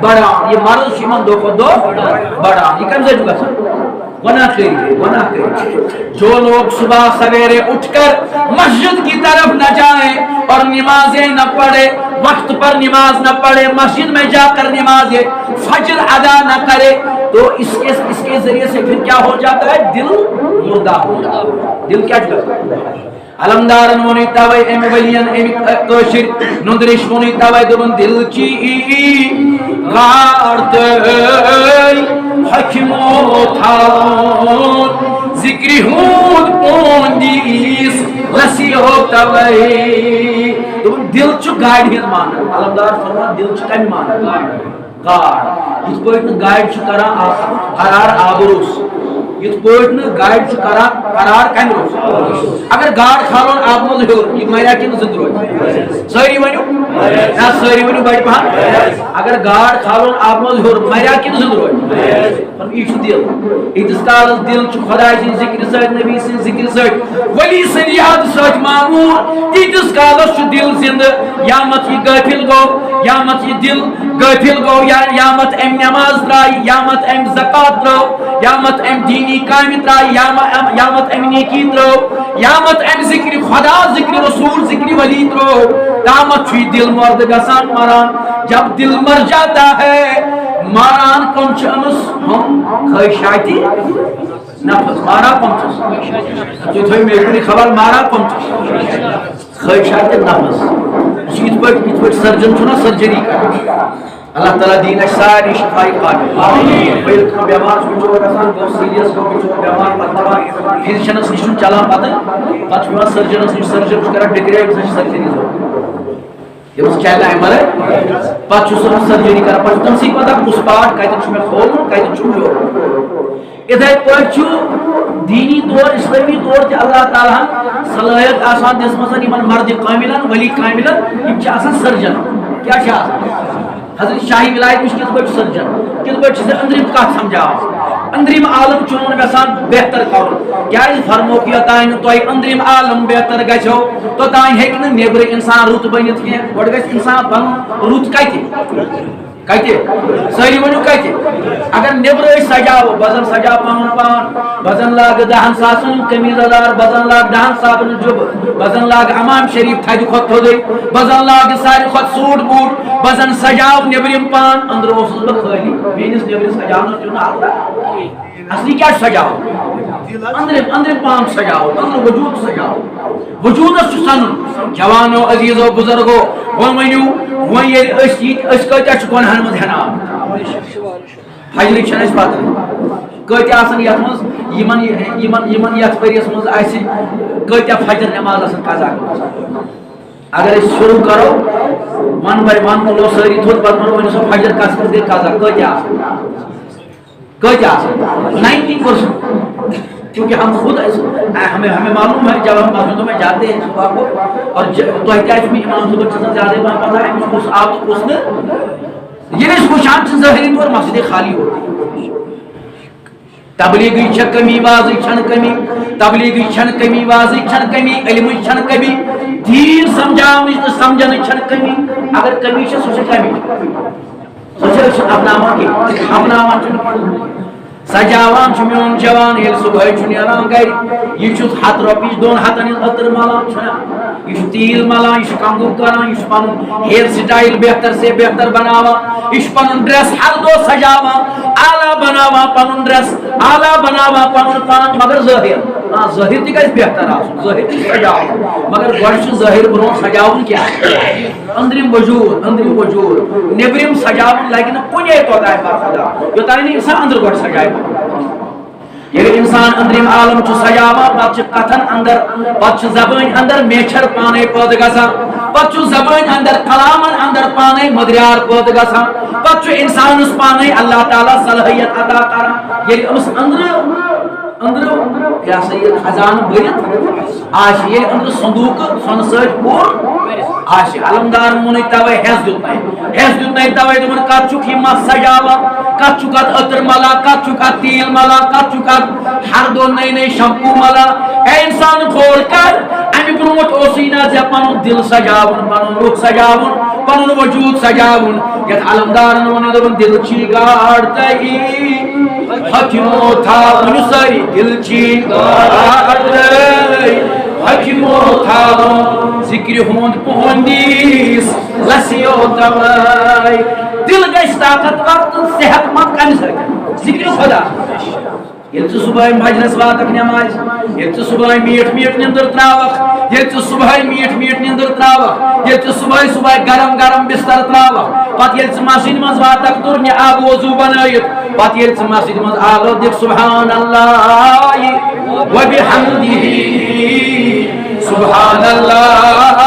بڑان یہ مرض چھُ یمن دۄہ کھۄتہٕ دۄہ بڑان. یہ کمہِ سۭتۍ چھُ گژھان؟ گناہ کری. جو لوگ صبح سویرے اٹھ کر مسجد کی طرف نہ جائیں اور نمازیں نہ پڑھے وقت پر نماز نہ پڑھے مسجد میں جا کر نماز فجر ادا نہ کرے تو اس کے ذریعے سے پھر کیا ہو جاتا ہے؟ دل مردہ ہو جاتا ہے. دل کیا کرتا ہے؟ علمدارن ونی توے ام ولین ام کشر نندرش ونی توے دبن دل چی غارت حکمو تھاون ذکری ہود پوندیس لسی ہو توے دبن دل چھ گاڑی ہن مان. علمدار فرمان دل چھ کم مان گاڑ یت پٲٹھۍ گاڑی چھ کران قرار آبروس یت پٲٹھۍ گاڑی چھ کران قرار کم روز. اگر گاڑ کھالون آب منٛز ہیوٚر یہِ مریا کِنہٕ زنٛدٕ روزِ؟ سٲری ؤنِو نہ سٲری ؤنِو بڑِ پہن. اگر گاڑ کھالون آب منٛز ہیوٚر مریا کِنہٕ زنٛدٕ روزِ؟ یہِ چھُ دل. ییٖتِس کالس دل چھُ خۄداے سٕنٛدِ ذِکرِ سۭتۍ نبی سٕنٛدِ ذِکرِ سۭتۍ ولی سٕنٛدِ یاد سۭتۍ معموٗر تیٖتِس کالس چھُ دل زنٛدٕ. یامت یہِ غٲفِل گوٚو یامت یہِ دل غٲفِل گوٚو یامت أمۍ نٮ۪ماز ترٛایہِ یامت أمۍ زکات ترٛٲو یامت أمۍ دیٖنی کامہِ ترٛایہِ یامت أمۍ نیکی ترٛٲو یامت أمۍ ذکرِ خدا ذکرِ رسول ذکرِ ولی ترٛٲو تامت چھُ یہِ دل مرد گژھان مران. جب دل مر جاتا ہے ماران کم چھِ أمِس ہم خٲہِشاتی نفس ماران کم چھُس تُہۍ تھٲیِو مےٚ کُنہِ خبر ماران کم چھُس خٲہِشاتی نفس. یہِ چھُ یِتھ پٲٹھۍ سٔرجن چھُنہ سٔرجری کران. اللہ تعالیٰ دین اَسہِ سارنٕے شفائی قابل. ییٚلہِ کانٛہہ بٮ۪مار چھُ بِچور گژھان گوٚو سیٖریس گوٚو بِچور بٮ۪مار پتہٕ دپان فِزِشنس نِش چھُنہٕ چلان پتہٕ چھُ پیٚوان سٔرجنس نِش سٔرجن چھُ کران ڈِکلیئر أمِس چھِ سٔرجری ضروٗرت ییٚمِس چلہِ نہٕ اَمہِ ورٲے پتہٕ چھُ سُہ سٔرجری کران پتہٕ چھُ تٔمسٕے پتہ کُس پاٹ کتٮ۪ن چھُ مےٚ کھولُن کتٮ۪ن چھُ پھیورُن. یِتھٕے پٲٹھۍ چھُ دیٖنی طور اِسلٲمی طور تہِ اللہ تعالیٰ ہن صلٲحیت آسان دِژمٕژ یِمن مردِ کامِلن ولی کامِلن یِم چھِ آسان سٔرجن. کیٛاہ چھِ آسان؟ حضرت شاہی ولایت نِش کِتھ پٲٹھۍ سٔرجن کِتھ پٲٹھۍ چھِ ژےٚ أنٛدرِم کتھ سمجھاوان أنٛدرِم عالم چون گژھان بہتر کرُن. کیٛازِ فرموکھ یوٚتانۍ نہٕ تۄہہِ أنٛدرِم عالم بہتر گژھیو توٚتانۍ ہیٚکہِ نہٕ نیٚبرٕ انسان رُت بٔنِتھ کینٛہہ. گۄڈٕ گژھِ انسان بنُن رُت کتہِ سٲری ؤنِو کتہِ؟ اگر نیٚبرٕ أسۍ سجاوو بہٕ زن سجاو پنُن پان بہٕ زن لاگہٕ 10 ساسن قمیٖض یزار بہٕ زن لاگہٕ 10 صابنہِ جُبہٕ بہٕ زن لاگہٕ امام شریف تھدِ کھۄتہٕ تھوٚدُے بہٕ زن لاگہٕ ساروی کھۄتہٕ سوٗٹ بوٗٹ بہٕ زن سجاو نیٚبرِم پان أنٛدرٕ اوسُس بہٕ خٲلی میٲنِس نیٚبرِس سجاونس چھُنہٕ اللہ اصلی کیٛاہ چھُ سجاوُن؟ أنٛدرِم پان سجاوُن أنٛدرٕ وجوٗد سجاوُن وجوٗدس چھُ سنُن. جوانو عزیٖزو بُزرگو وۄنۍ ؤنِو وۄنۍ ییٚلہِ أسۍ کۭتیاہ چھِ گۄنہن منٛز ہٮ۪نان فجرٕکۍ چھنہٕ اَسہِ پتہ کۭتیاہ آسان یتھ منٛز یمن یتھ ؤریس منٛز آسہِ کۭتیاہ فجر نٮ۪ماز آسان قضا گٔمٕژ. اگر أسۍ شروع کرو ون بے ون تُلو سٲری تھوٚد پتہٕ ونو وۄنۍ سۄ فجر کس کس گٔے قضا کۭتیاہ آسان 90%. کیونکہ ہم خود ہمیں معلوم ہے جب ہم مسجدوں میں جاتے ہیں صبح کو اور تۄہہِ تہِ آسہِ امام صٲبن چھِ آسان زیادٕ پتہ أمِس کُس آو تہٕ کُس نہٕ. ییٚلہِ أسۍ وٕچھان چھِ ظٲہری طور مسجد خالی ہوتی تبلیغٕچ چھےٚ کمی وازٕچ چھنہٕ کمی تبلیغٕچ چھنہٕ کمی وازٕچ چھنہٕ کمی علمٕچ چھنہٕ کمی دیٖن سمجھاونٕچ تہٕ سمجھنٕچ چھنہٕ کمی. اگر کمی چھےٚ سۄ چھےٚ کمی سۄ چھِ أسۍ اپناوان کینٛہہ اپناوان چھِنہٕ سجاوان چھ میون جوان یل صبح چھ نیران گھر یہ چھ ہتھ رۄپیہِ دۄن ہتن ہٕنٛز عطر ملان چھنا یہ چھ تیل ملان یہ چھ کنگور کران یہ چھ پنن ہیئر سٹائل بہتر سے بہتر بناوان یہ چھ پنن ڈریس ہر دۄہ سجاوان اعلیٰ بناوان پنن ڈریس اعلیٰ بناوان پنن پان مگر ظٲہِر ظٲہِر تہِ گژھِ بہتر آسُن ظٲہِر تہِ سجاوُن مگر گۄڈٕ چھُ ظٲہِر برونٛہہ سجاوُن کیٛاہ أنٛدرِم وجوٗد نیٚبرِم سجاوُن لگہِ نہٕ کُنے توٚتانۍ برخدا یوٚتانۍ نہٕ اِنسان أنٛدرٕ گۄڈٕ سجایہِ ییٚلہِ اِنسان أنٛدرِم عالم چھُ سجاوان پتہٕ چھِ کتھن اندر پتہٕ چھِ زبٲنۍ اندر میچھر پانے پٲدٕ گژھان پتہٕ چھُ زبٲنۍ اندر کلامن اندر پانے مدریار پٲدٕ گژھان پتہٕ چھُ اِنسانس پانے اللہ تعالیٰ صلٲحیت عطا کران ییٚلہِ أمِس أنٛدرٕ کیٛاہ سا یہِ خزانہٕ بٔرِتھ آسہِ ییٚلہِ أنٛدرٕ صندوٗقہٕ سۄنہٕ سۭتۍ پوٗر آسہِ علمدارن ووٚنُے تَوَے ہٮ۪س دیُتنَے تَوَے دوٚپُن کتھ چھُکھ یہِ مَس سجاوان کتھ چھُکھ اَتھ عطر ملان کتھ چھُکھ اَتھ تیٖل ملان کتھ چھُکھ اَتھ ہر دۄہ نٔے شمپوٗ ملان اے اِنسان غور کر اَمہِ برونٛٹھ اوسُے نہ ژےٚ پنُن دِل سجاوُن پنُن رُخ سجاوُن پنُن وجوٗد سجاوُن یتھ علمدارن ووٚنُے دوٚپُن دِل چھی گاڈ تہی حکمو تھاوُن سٲری دِل چھی گاڈ حکمو تھاوُن ذِکرِ ہُنٛد پوہندیس لسیو تَوَے دِل گژھِ طاقتور تہٕ صحت مند کمہِ سۭتۍ ذِکرِ خۄدا ییٚلہِ ژٕ صبحٲے مجلس واتکھ نٮ۪مازِ ییٚلہِ ژٕ صبحٲے میٖٹھ نِندٕر تراوکھ ییٚلہِ ژٕ صبحٲے میٖٹھ نِندٕر تراوکھ ییٚلہِ ژٕ صبحٲے گرم بستر تراوکھ پتہٕ ییٚلہِ ژٕ مسجد منٛز واتکھ تُرنہِ آبہٕ وضوٗ بنٲیِتھ پتہٕ ییٚلہِ ژٕ مسجد منٛز آلو دِکھ سبحان اللہ وبحمدہ سبحان اللہ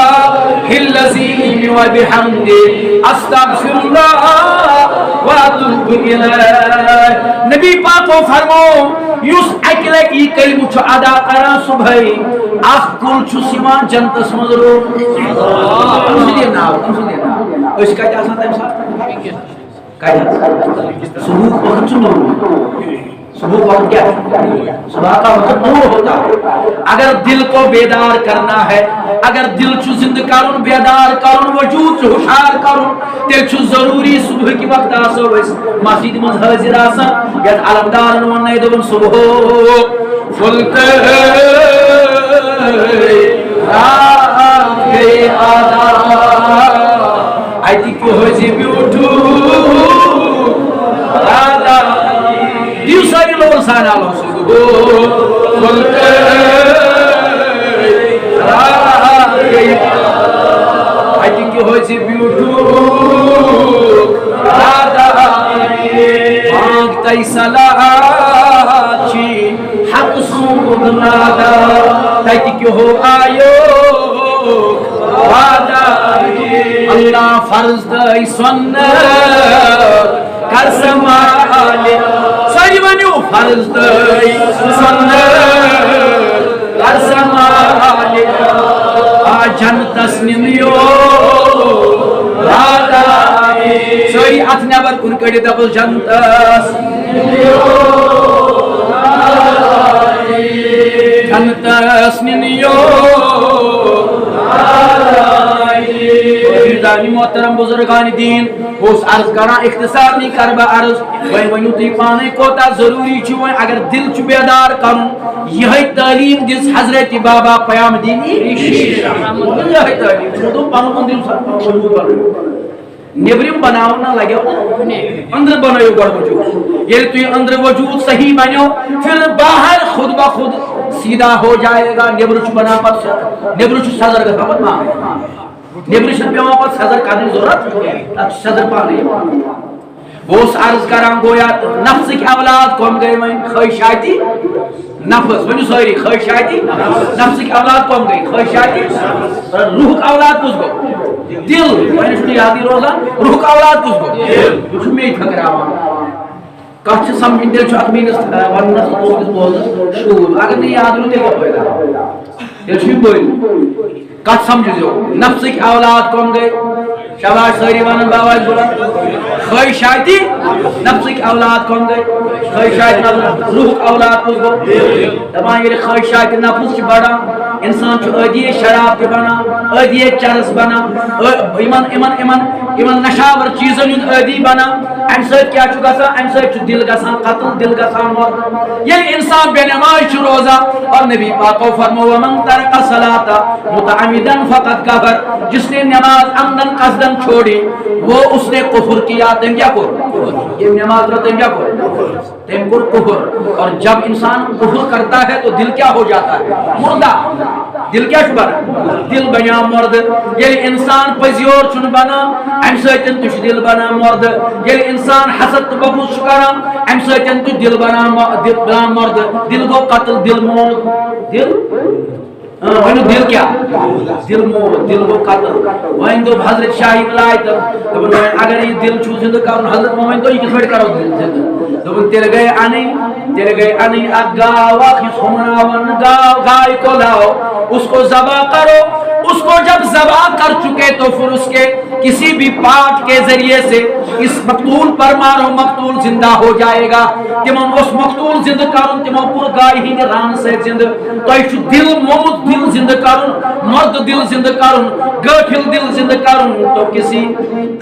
العظیم وبحمدہ استغفر اللہ واتوب الیہ نبی پاکو فرمو یُس اکہِ لٹہِ یہِ کلمہٕ چھُ ادا کران صبحٲے اکھ کُل چھُس یِوان جنتس منٛز روٚن أسۍ کتہِ آسان تمہِ ساتہٕ صبح وقت چھُ نوٗر صبح وقت کیا صبح کا وقت نور ہوتا ہے اگر دل کو بیدار کرنا ہے اگر دل چھُ زندہ کرُن بیدار کرُن وجوٗد چھُ ہُشار کرُن تیٚلہِ چھُ ضروٗری صبح کہِ وقتہٕ آسو أسۍ مسجد منٛز حٲضِر آسان یتھ علمدارن ووٚننَے دوٚپُن صبحو پھُلتے رات گٔے آدھا اَتہِ کیٛازِ بیوٗٹھوٗ رادا دِیِو سٲری لوگن سان آلو صبحو پھُلتے رات گٔے اَتہِ کیٛازِ بیوٗٹھوٗ رادا مانٛگتَے صلاح چھی حق سوٗد نادا تَتہِ کیٛاہ آیو وعدہ اللہ فرض دے سنت کر سنبھالے ساری ونیو فرض دے سنت کر سنبھالے آ جنتس نِنیو وعدہ ساری اتھ نٮ۪بر کُن کٔڑِتھ دپُس جنتس نِنیو جنتس نِنیو محترم بزرگان دین اس عرض کران اختصار نہیں کر با عرض وہی ونیو تی پانے کوتا ضروری چھو اگر دل چھو بیدار کرن یہی تعلیم دس حضرت بابا پیام دینی یہی تعلیم چھو پانو اندر وجود بنو نیبریم بناو نہ لگے اندر بناو گڑ وجود یہ تو اندر وجود صحیح بنو پھر باہر خود بخود سیدھا ہو جائے گا نیبر چھو بنا پت نیبر چھو سزر گا پت مان نیبر چھو پیوان پت سزر کرنے ضرورت سزر پانے وہ اس عرض کران گویا نفس کی اولاد کون گئے میں خواہشاتی نفس ونیو سوری خواہشاتی نفس کی اولاد کون گئی خواہشاتی روح کا اولاد کس گو دل میں چھو یادی روزان روح کا اولاد کس گو دل چھو میں فکر آوان کچھ سمجھن دل چھو اکمینس وننس بوزنس شور اگر نہیں یاد رو دل کا پیدا دل چھو بوئی کچھ سمجھو جو نفس کی اولاد کون گئی شباش ساری وانن باواز بولا خواہشاتی نفس کی اولاد کون گئی خواہشاتی روح اولاد کس گو دبان یہ خواہشاتی نفس چھ بڑا انسان چھو ادیے شراب تے بنا ادیے چرس بنا ایمن یمن نشاور چیزن ہند عادی بنان ام سۭتۍ کیٛاہ چھُ گژھان ام سۭتۍ چھُ دل گژھان قتل دل گژھان مر ییٚلہِ انسان بے نماز چھُ روزان اور نبی پاکو فرمو ومن ترک الصلاۃ متعمدا فقد کفر جس نے نماز عمدن قصدن چھوڑی وہ اس نے کفر کیا تم کیا کر یہ نماز رو تم کیا کر تم کو کفر اور جب انسان کفر کرتا ہے تو دل کیا ہو جاتا ہے مردہ دل کیا چھُ بنان دل بنیا مرد ییٚلہِ انسان پزیور چھُنہٕ بنان امہِ سۭتۍ تہِ چھُ دل بنان مرد ییٚلہِ انسان حسد تہٕ بغض چھُ کران امہِ سۭتۍ تہِ دل بنان مرد دل گو قتل دل موت دل دل کیا دل موت دل گو قتل وۄنۍ دوٚپ حضرت شاہی ولایت دوٚپُن وۄنۍ اگر یہِ دل چھُو زندٕ کرُن حضرت وۄنۍ تو یہِ کِتھ پٲٹھۍ کرو دل زندٕ دوٚپُن تیٚلہِ گٔے اَنٕنۍ اکھ گاو اکھ یُس ہُمناوان گائے کو لاؤ اس کو ذبح کرو اس کو جب ذبح کر چکے تو پھر اس کے کسی بھی پارٹ کے ذریعے سے اس مقتول پر مارو مقتول زندہ ہو جائے گا تمن اس مقتول زندہ کرن تمو پور گائے ہند ران سے زندہ تو دل موت دل زندہ کرن مرد دل زندہ کرن گٹھل دل زندہ کرن تو کسی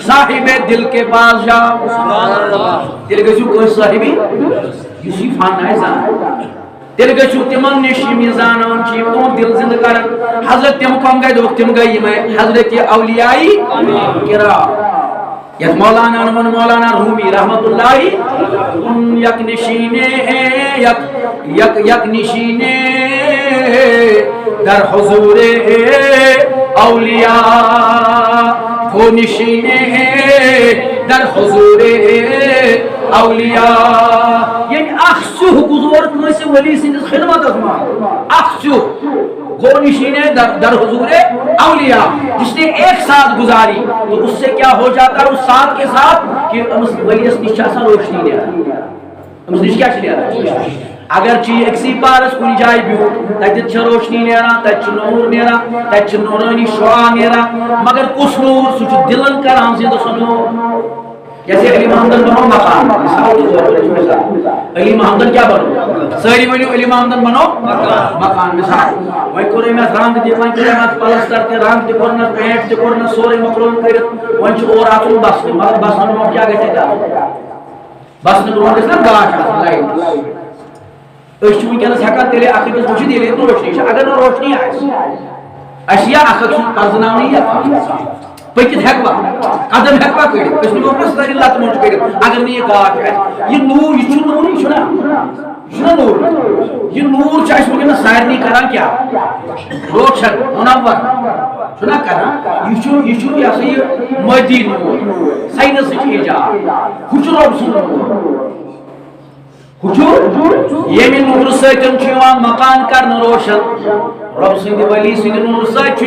صاحب دل کے پاس جاؤ سبحان اللہ دل گژھو کوئی صاحبی یُس فن آسہِ تیل گژھو تمن نش یم زانان تم دل زندہ کرن حضرت تم کم گئی دوک تم گئی حضرت اولیاء کرام یت مولانا نمن مولانا رومی رحمت اللہ یک نشینے در حضور اولیاء کو نشینے در حضور اولیاء یعنی اخسو گزور کنسی ولی سندس خدمت ازمان اخسو گو نشینے در حضور اولیاء جس نے ایک ساتھ گزاری تو اس سے کیا ہو جاتا ہے اس ساتھ کے ساتھ کہ ولیس نشاسا روشنی لیا امس نش کیا چلیا اگر ایکسی پارس کن جائے بیو تت روشنی نیرا تت نور نیرا تت نورانی شعاع نیرا مگر کس نور سہ دلن کران زندہ سہ نور جیسے علی محمدن بنو مکان علی محمدن کیا بنو ساری ونیو علی محمدن بنو مکان مثال وہی کوئی میں رنگ دی وہی کوئی میں پلستر تے رنگ تے کرنا پینٹ تے کرنا سورے مکرون کرت وہی چھ اور اتو بس مگر بس نو کیا گژھِ گا بس نو گژھِ نا گاش لائٹ اس ونکس ہیکان تیلے اکھ کس وچھ دیلے روشنی اگر نہ روشنی آسہِ اشیا اکھ پرزناونی یا پکت ہیکوا قدم ہیکوا کڑت اس نے ساری لت منچ کڑت اگر نہیں یہ گاش ہے یہ نور یہ نور یہ چھنا نور یہ نور چھ ونکس سارنی کران کیا روشن منور چھنا کران یہ سا یہ مادی نور سائنس ایجاد ہچ رب سن یمہ نور ستن مکان کرن روشن رب سند ولی سند نور ست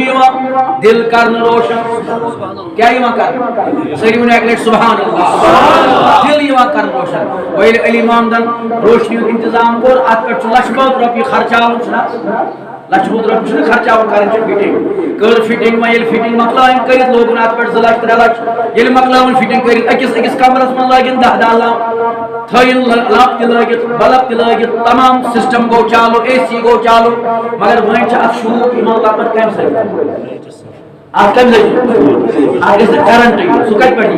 دل کرن روشن کیا کر ساری ون اک لٹ سبحان اللہ دل کرن روشن ویل علی محمدن روشنی انتظام کور ات پہ لچھ بہت روپیہ خرچاون لچھ بہت روپیہ خرچاون کرن فٹنگ کر فٹنگ ما یل فٹنگ مکلائن کرت لوگن ات پہ 2 لچھ 3 لچھ یل مکلاون فٹنگ کرت اکس کمرس من لاگن 10 لمپ تھین لمپ تہ لگت بلب تہ لگت تمام سسٹم گو چالو اے سی گو چالو مگر وہیں چھ اک شوق ایمان لپت کم سے ات کم سے ات گژھِ کرنٹ سہ کتہ پہ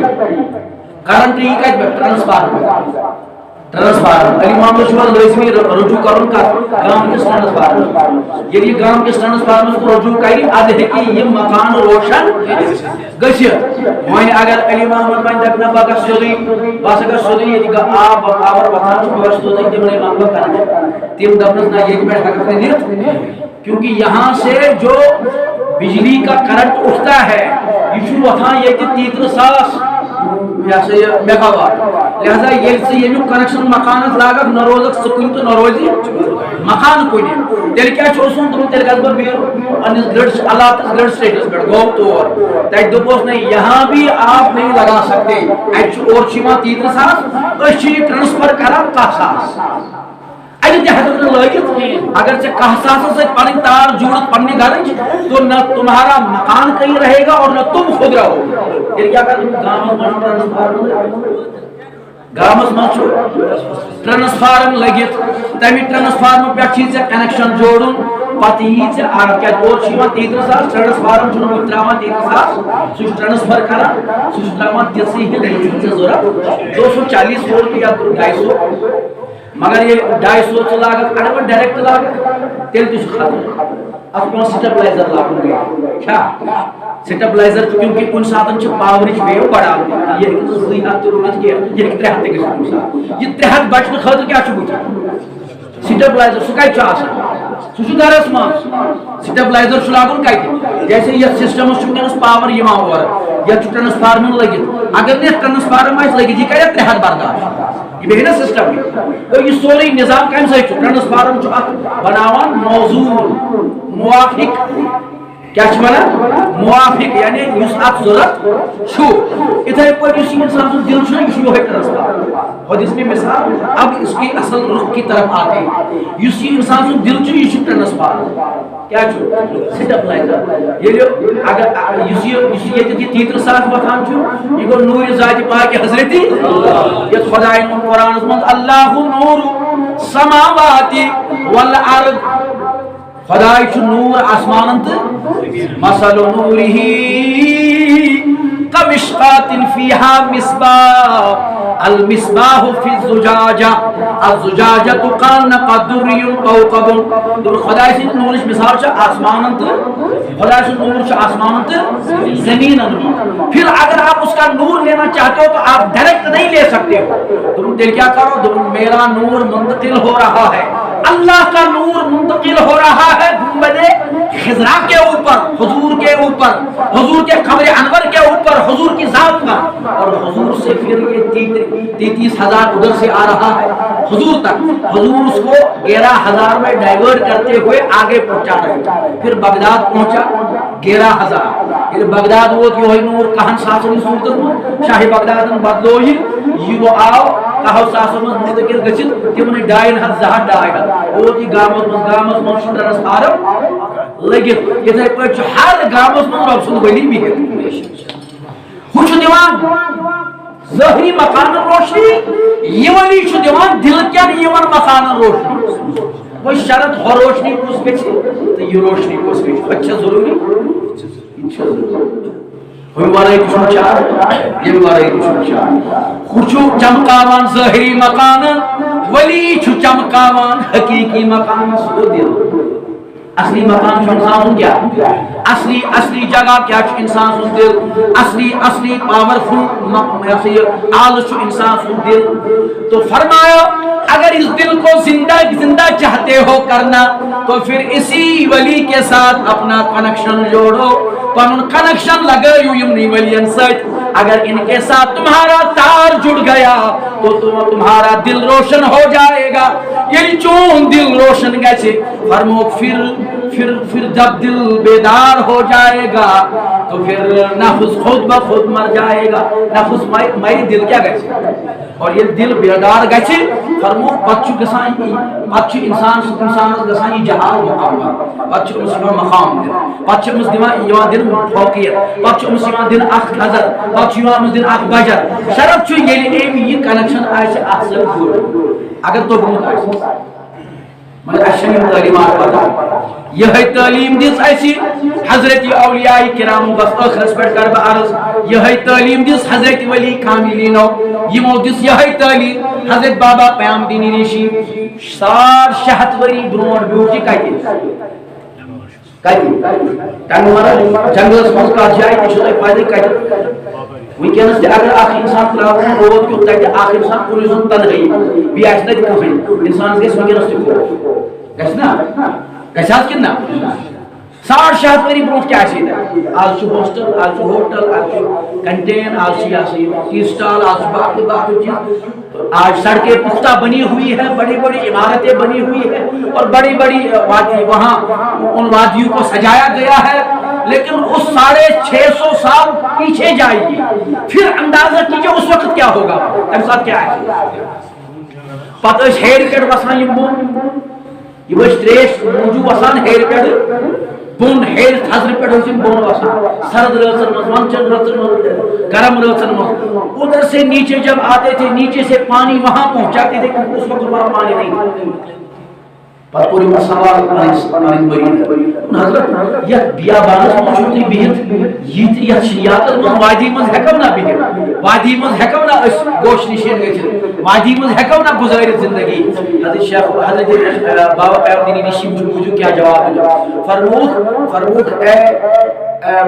کرنٹ یہ کتہ پہ ٹرانسفارمر علی محمد شمال لازمی رجوع کرن گام کس ٹرانسفارمر یعنی گام کس ٹرانسفارمر کو رجوع کری اد ہیکی یہ مکان روشن گژھت وۄنۍ اگر علی محمد وۄنۍ دپ نہ بہ گژھٕ سیوٚدُے بہٕ ہسا گژھٕ سیوٚدُے ییٚتہِ آب وۄتھان چھُ بہٕ گژھٕ سیوٚدُے تِمنٕے منٛگہٕ بہٕ کرن تِم دپنس نہ ییٚتہِ پٮ۪ٹھ ہٮ۪ککھ نہٕ نِتھ کیونکہ یہاں سے جو بجلی کا کرنٹ اٹھتا ہے یہ چھُ وۄتھان ییٚتہِ 30,000 میگا واٹ لہذا یل سے یہ کنیکشن مکانس لاگک نہ روزک سکون تو نہ روزی مکان کن تیل کیا سن تم تیل گھس بہ پنس گرڈ علاقہ گرڈ سٹیٹس پہ گو طور تک دپوس نہیں یہاں بھی آپ نہیں لگا سکتے اتھ اور 30,000 ٹرانسفر کران 10,000 اتہ تہ ہیکک نہ لگت اگر ژے 10,000 سے پن تار جوڑت پنہ گھرچ تو نہ تمہارا مکان کہیں رہے گا اور نہ تم خود رہو پھر کیا کر گامس من ٹرانسفارم لگت تمہ ٹرانسفارم پہ ژے کنیکشن جوڑن پتہ یہ کیا اور 33,000 ٹرانسفارم تراوان 33,000 سہ ٹرانسفر کران سہ تراوان تیسے ہند ضرورت 240 وولٹ یا 250 مگر یہ 250 لاگت اگر ڈائریکٹ لاگت تیل تھی ختم اب کون سٹیبلائزر لاگن گیا کیا سٹیبلائزر کیونکہ کن ساتن پاور ویو بڑا یہ 2 ہاتھ روزت کیا یہ 3 ہاتھ یہ 3 ہاتھ بچنے خاطر کیا بچ سٹیبلائزر سہ کتھ سہ گرس من سٹیبلائزر لاگن کتھ جیسے یہ سسٹمس ونکس پاور اور یہ ٹرانسفارمر لگت اگر یہ ٹرانسفارمر آس لگت یہ کر 3 ہاتھ برداشت یہ بینا سسٹم تو یہ سورے نظام کم سے ٹرانسفارم بناوان موضوع موافق کیا بنا موافق یعنی اس ات ضرورت چھو اتھے پٲٹھۍ یُس انسان سُنٛد دل چھُ یہ یہے ٹرانسفارم اور اس میں مثال اب اس کی اصل رخ کی طرف آتے ہیں اس انسان سُنٛد دل چھُ یہ ٹرانسفارم کیا سٹیبلائزر یہ اگر یہ 33,000 وتھان یہ گو نور ذات پاک حضرت یہ خدائن قرآن من اللہ نور السماوات والارض خدای چھ نور آسمان تو مثل نورہ کمشقات فیہا مصباح المصباح فی الزجاجہ الزجاجہ کانها دری کوكب خدای سن نور مثال چھ آسمان تو خدای سن نور چھ آسمان تو زمین پھر اگر آپ اس کا نور لینا چاہتے ہو تو آپ ڈائریکٹ نہیں لے سکتے ہو تم دل کیا کرو تم میرا نور منتقل ہو رہا ہے اللہ کا نور منتقل ہو رہا ہے گنبد خضرا کے اوپر حضور کے اوپر حضور کے قبر انور کے اوپر حضور کی ذات پر اور حضور سے پھر یہ 33,000 ادھر سے آ رہا ہے حضور تک حضور اس کو 11,000 میں ڈائیورٹ کرتے ہوئے آگے پہنچا رہے پھر بغداد پہنچا 11,000 پھر بغداد وہ کہ نور کہن ساسن صورت شاہ بغداد بدلو یہ آو کہو ساسن مستقل گچت تمن 2.5 اور یہ گامس من ٹرانسفارم لگت اتھے پہ ہر گامس من رب سن ولی بہت ہو ظاہری مکان روشنی یہ ولی دیوان دل کیا یمن مکان روشنی وہ شرط ہو روشنی کس گچ تو یہ روشنی کس گچ اچھا ضروری ہوئی وارے کچھ چار یہ وارے کچھ چار خوشو چمکاوان ظاہری مکان ولی چھو چمکاوان حقیقی مکان سو دل اصلی مکان چھو انسان کیا اصلی جگہ کیا چھو انسان سو دل اصلی پاورفل آل چھو انسان سو دل تو فرمایا اگر اس دل کو زندہ چاہتے ہو کرنا تو پھر اسی ولی کے ساتھ اپنا کنیکشن جوڑو پنن کنیکشن لگایو یمنی ولین ساتھ اگر ان کے ساتھ تمہارا تار جڑ گیا تو تمہارا دل روشن ہو جائے گا یہ چون دل روشن گئے فرمو پھر جب دل بیدار ہو جائے گا تو پھر نفس خود بخود مر جائے گا نفس میری دل کیا گئے اور یہ دل بیدار گئے فرمو پچھو انسان گسان جہاد مقام پچھو مسلم مقام دن پچھو مسلم دن فوقیت پچھو مسلم دن اخ نظر پچھو مسلم دن اخ بجر شرط چھو یہ کنیکشن آئے احسن اگر تو بہت آئے مگر اشیاء تعلیمات پتا یہ تعلیم دس ایسی حضرت اولیاء کرام بس آخرس پر کر بعرض یہ تعلیم دس حضرت ولی کاملینو یمو دس یہ تعلیم حضرت بابا پیام دینی ریشی 600 وری برون بیوٹی کئی تنورا جنگلس مز کا جائے تو فائدہ کئی ونکس تہ اگر اخ انسان تراون روز کیوں تک اخ انسان پوری زون تنہائی بی آس نہ کہیں انسان گیس ونکس تہ گھس نا گھس کن نا 600 وری برونٹ کیا سی آج ہاسٹل آج ہوٹل آج کنٹین آج ٹی سٹال آج باقی چیز آج سڑکیں پختہ بنی ہوئی ہے بڑی بڑی عمارتیں بنی ہوئی ہے اور بڑی بڑی وادی وہاں ان وادیوں کو سجایا گیا ہے لیکن اس 650 سال پیچھے جائے گی پھر اندازہ کیجئے اس وقت کیا ہوگا تم ساتھ کیا ہے پتہ ہیر پیٹ وسان یہ بس تریش موجو وسان ہیر پیٹ بون ہیر تھزر پیٹ ہوسن بون وسان سرد رچن مز منچن رچن مز گرم رچن مز ادھر سے نیچے جب آتے تھے نیچے سے پانی وہاں پہنچاتے تھے اس وقت وہاں پانی نہیں پتہ کوٚر یِمو سوال پنٕنۍ مٔریٖد حضرت یتھ بیابانس منٛز چھُو تُہۍ بِہِتھ یتھ شِیاتس منٛز وادی منٛز ہٮ۪کو نا بِہِتھ وادی منٛز ہٮ۪کو نا أسۍ گوش نِشین گٔژھِتھ وادی منٛز ہٮ۪کو نا گُزٲرِتھ زندگی حضرت بابا قیامالدین نِشی چھُ بوٗزِو کیٛاہ جواب فرموُکھ اے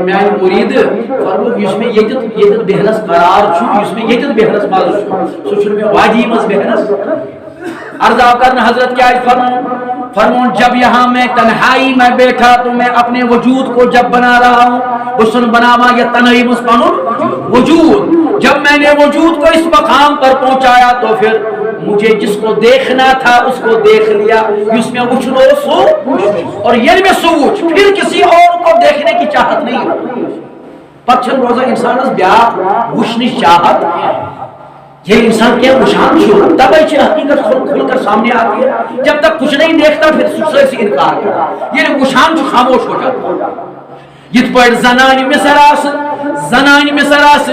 میانہِ مُریٖد فرموُکھ یُس مےٚ ییٚتٮ۪تھ بیٚہنس قرار چھُ یُس مےٚ ییٚتٮ۪تھ بیٚہنس مزٕ چھُ سُہ چھُنہٕ مےٚ وادی منٛز بیٚہنس عرض آو کرنے حضرت کیا فرمون جب یہاں میں تنہائی میں بیٹھا تو میں اپنے وجود کو جب بنا رہا ہوں حسن بناوا یا تنہائی مسپن وجود جب میں نے وجود کو اس مقام پر پہنچایا تو پھر مجھے جس کو دیکھنا تھا اس کو دیکھ لیا اس میں وچھنو سو اور یہ میں سوچ پھر کسی اور کو دیکھنے کی چاہت نہیں پچھن روزہ انسان بیاہ وچھنی چاہت یہ انسان کیا خوشحال چھو تب ایچے حقیقت کھل کر سامنے آتی ہے جب تک کچھ نہیں دیکھتا پھر سکسے سے انکار کرتا یہ خوشحال چھو خاموش ہو جاتا یہ پر زنانی مسراس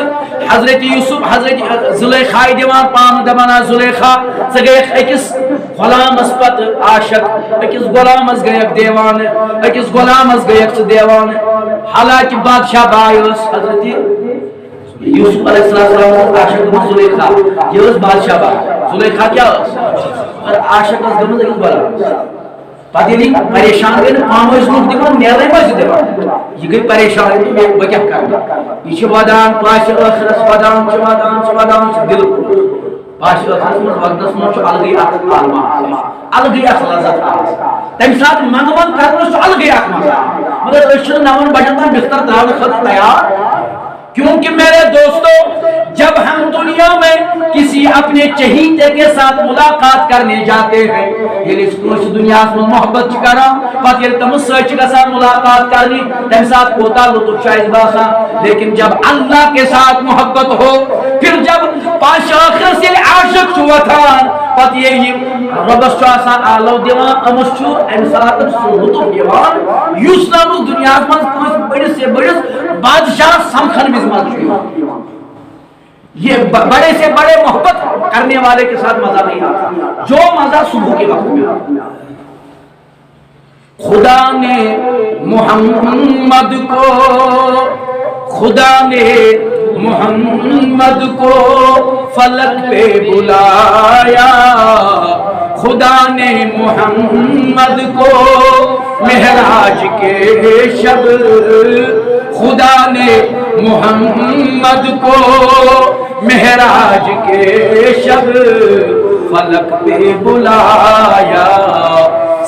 حضرت یوسف حضرت زلیخا دیوان پام دبانا زلیخا سگیخ اکس غلام اسپت عاشق اکس غلام اس گیک دیوان اکس غلام اس گیک دیوان حالانکہ بادشاہ بائیوس حضرت یوسف علیہ السلام عاشق زلیخا یہ اس بادشاہ با زلیخا کیا اور عاشق اس گمز ایک بلا پتہ نہیں پریشان گئی پام اس لوگ دیوان نیرے مجھ دیوان یہ گئی پریشان ہے میں بکیا کرنا یہ ودان پاش اخرس ودان دل پاش اخرس میں وقتس میں الگی الگی لذت تم سات منگون کرنا الگی مگر اشر نون بجن بستر تراؤ خط تیار کیونکہ میرے دوستو جب ہم دنیا میں کسی اپنے چہیتے کے ساتھ ملاقات کرنے جاتے ہیں یہ دنیا میں محبت چکرا پتہ یہ تم سچ کے ساتھ ملاقات کرنی تم ساتھ کوتا لطف شاید باسا لیکن جب اللہ کے ساتھ محبت ہو پھر جب پاش آخر سے عاشق چھوتان پتہ یہ ربس چھو آسان آلو دیوان امس چھو انسان لطف دیوان یوس نامس دنیا میں بڑی سے بڑی بادشاہ سمکھن میں یہ بڑے سے بڑے محبت کرنے والے کے ساتھ مزہ نہیں آتا جو مزہ صبح کے وقت میں آتا خدا نے محمد کو فلک پہ بلایا خدا نے محمد کو معراج کے شب خدا نے محمد کو معراج کے شب فلک پہ بلایا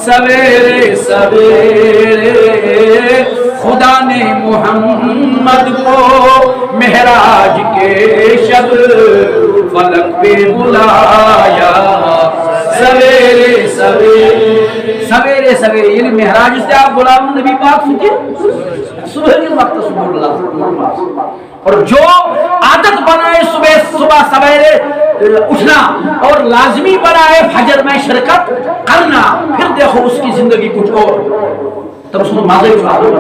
سویرے سویرے خدا نے محمد کو معراج کے شب فلک پہ بلایا سویرے سویرے سویرے یعنی معراج سے آپ غلام نبی پاک سوچے صبح کے وقت صبح اور جو عادت بنائے صبح سویرے اٹھنا اور لازمی بنائے فجر میں شرکت کرنا پھر دیکھو اس کی زندگی کچھ اور تم سن مزے چھو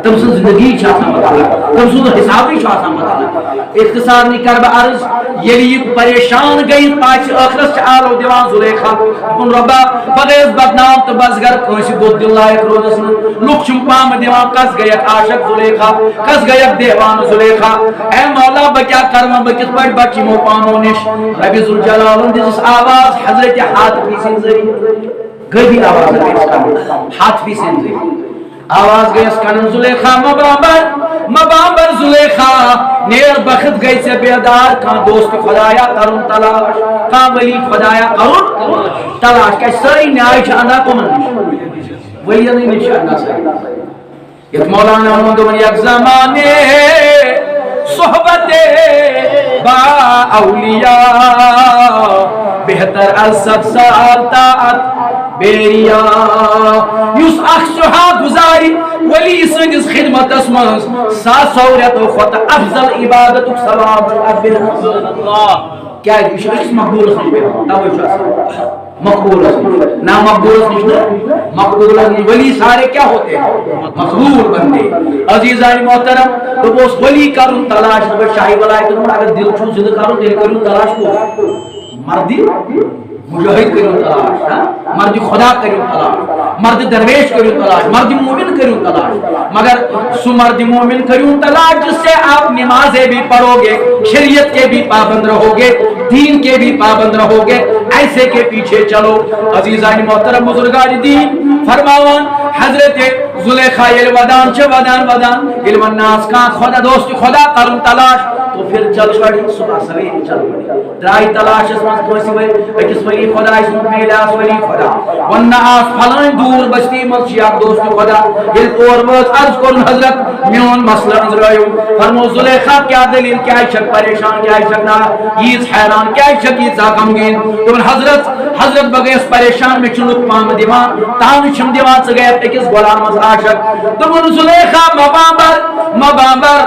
تم سن زندگی چھاسا مطالعہ تم سن حسابی چھاسا مطالعہ اختصار نہیں کر بعرض یہ پریشان گئی پاچ آخرس آلو دیوان زلیخا اپن ربا بغیز بدنام تو بزگر کنسی بود دل لائق روزس لوگ چمپام دیوان کس گیت عاشق زلیخا کس گیت دیوان زلیخا اے مولا بکیا کرما بکت پڑ بچی مو پامو نش ربی ذوالجلال دیس آواز حضرت حاتفی سنزری گئی آواز حاتفی سنزری آواز گئی اس کنن زلیخا مبامبر زلیخا نیر بخت گئی سے بیدار کان دوست خدایا کرن تلاش کان ولی خدایا کرن تلاش کہ سری نیائی چاندہ کمن ولی نہیں نشاندہ سری یہ مولانا محمد من یک زمانے صحبت با اولیاء بہتر از 100 سال طاعت بیریا یوس اخشوها گزاری ولی سنگز خدمت اسمانس سورت و خط افضل عبادت و سلام کیا ہے یہ اس مقبول اس نہیں مقبول اس نہیں نا مقبول اس نہیں مقبول اس نہیں ولی سارے کیا ہوتے ہیں مقبول بندے عزیزانی محترم تو وہ اس ولی کرن تلاش شاہی ولایت اگر دل چھو زند کرن دل کرن تلاش کو مردی مجاہد کرو تلاش، مرد خدا کرو تلاش، مرد درویش کرو تلاش، مرد مومن کرو تلاش، مگر سو مرد مومن کرو تلاش جس سے آپ نمازیں بھی پڑھو گے، شریعت کے بھی پابند رہو گے، دین کے بھی پابند رہو گے، ایسے کے پیچھے چلو۔ عزیزان محترم بزرگان دین فرماوان حضرت زلیخا یل ودان چھ ودان علم الناس کا خدا دوست خدا کرن تلاش تو پھر چل پڑی صبح سویرے چل پڑی درائی تلاش اس مز کوسی وے اکس ولی خدا اس میلاس ولی خدا والناس پھلان دور بستی مز یا دوست خدا دل اور وز عرض کن حضرت میون مسئلہ نظرایو فرمو زلیخا کیا دلیل کیا شک پریشان کیا شک نا یہ حیران کیا شک یہ غمگین تو حضرت بگیس پریشان میں چلوک پام دیوان تام چھم دیوان سے گئے اکس غلام مز عاشق تو زلیخا مبابر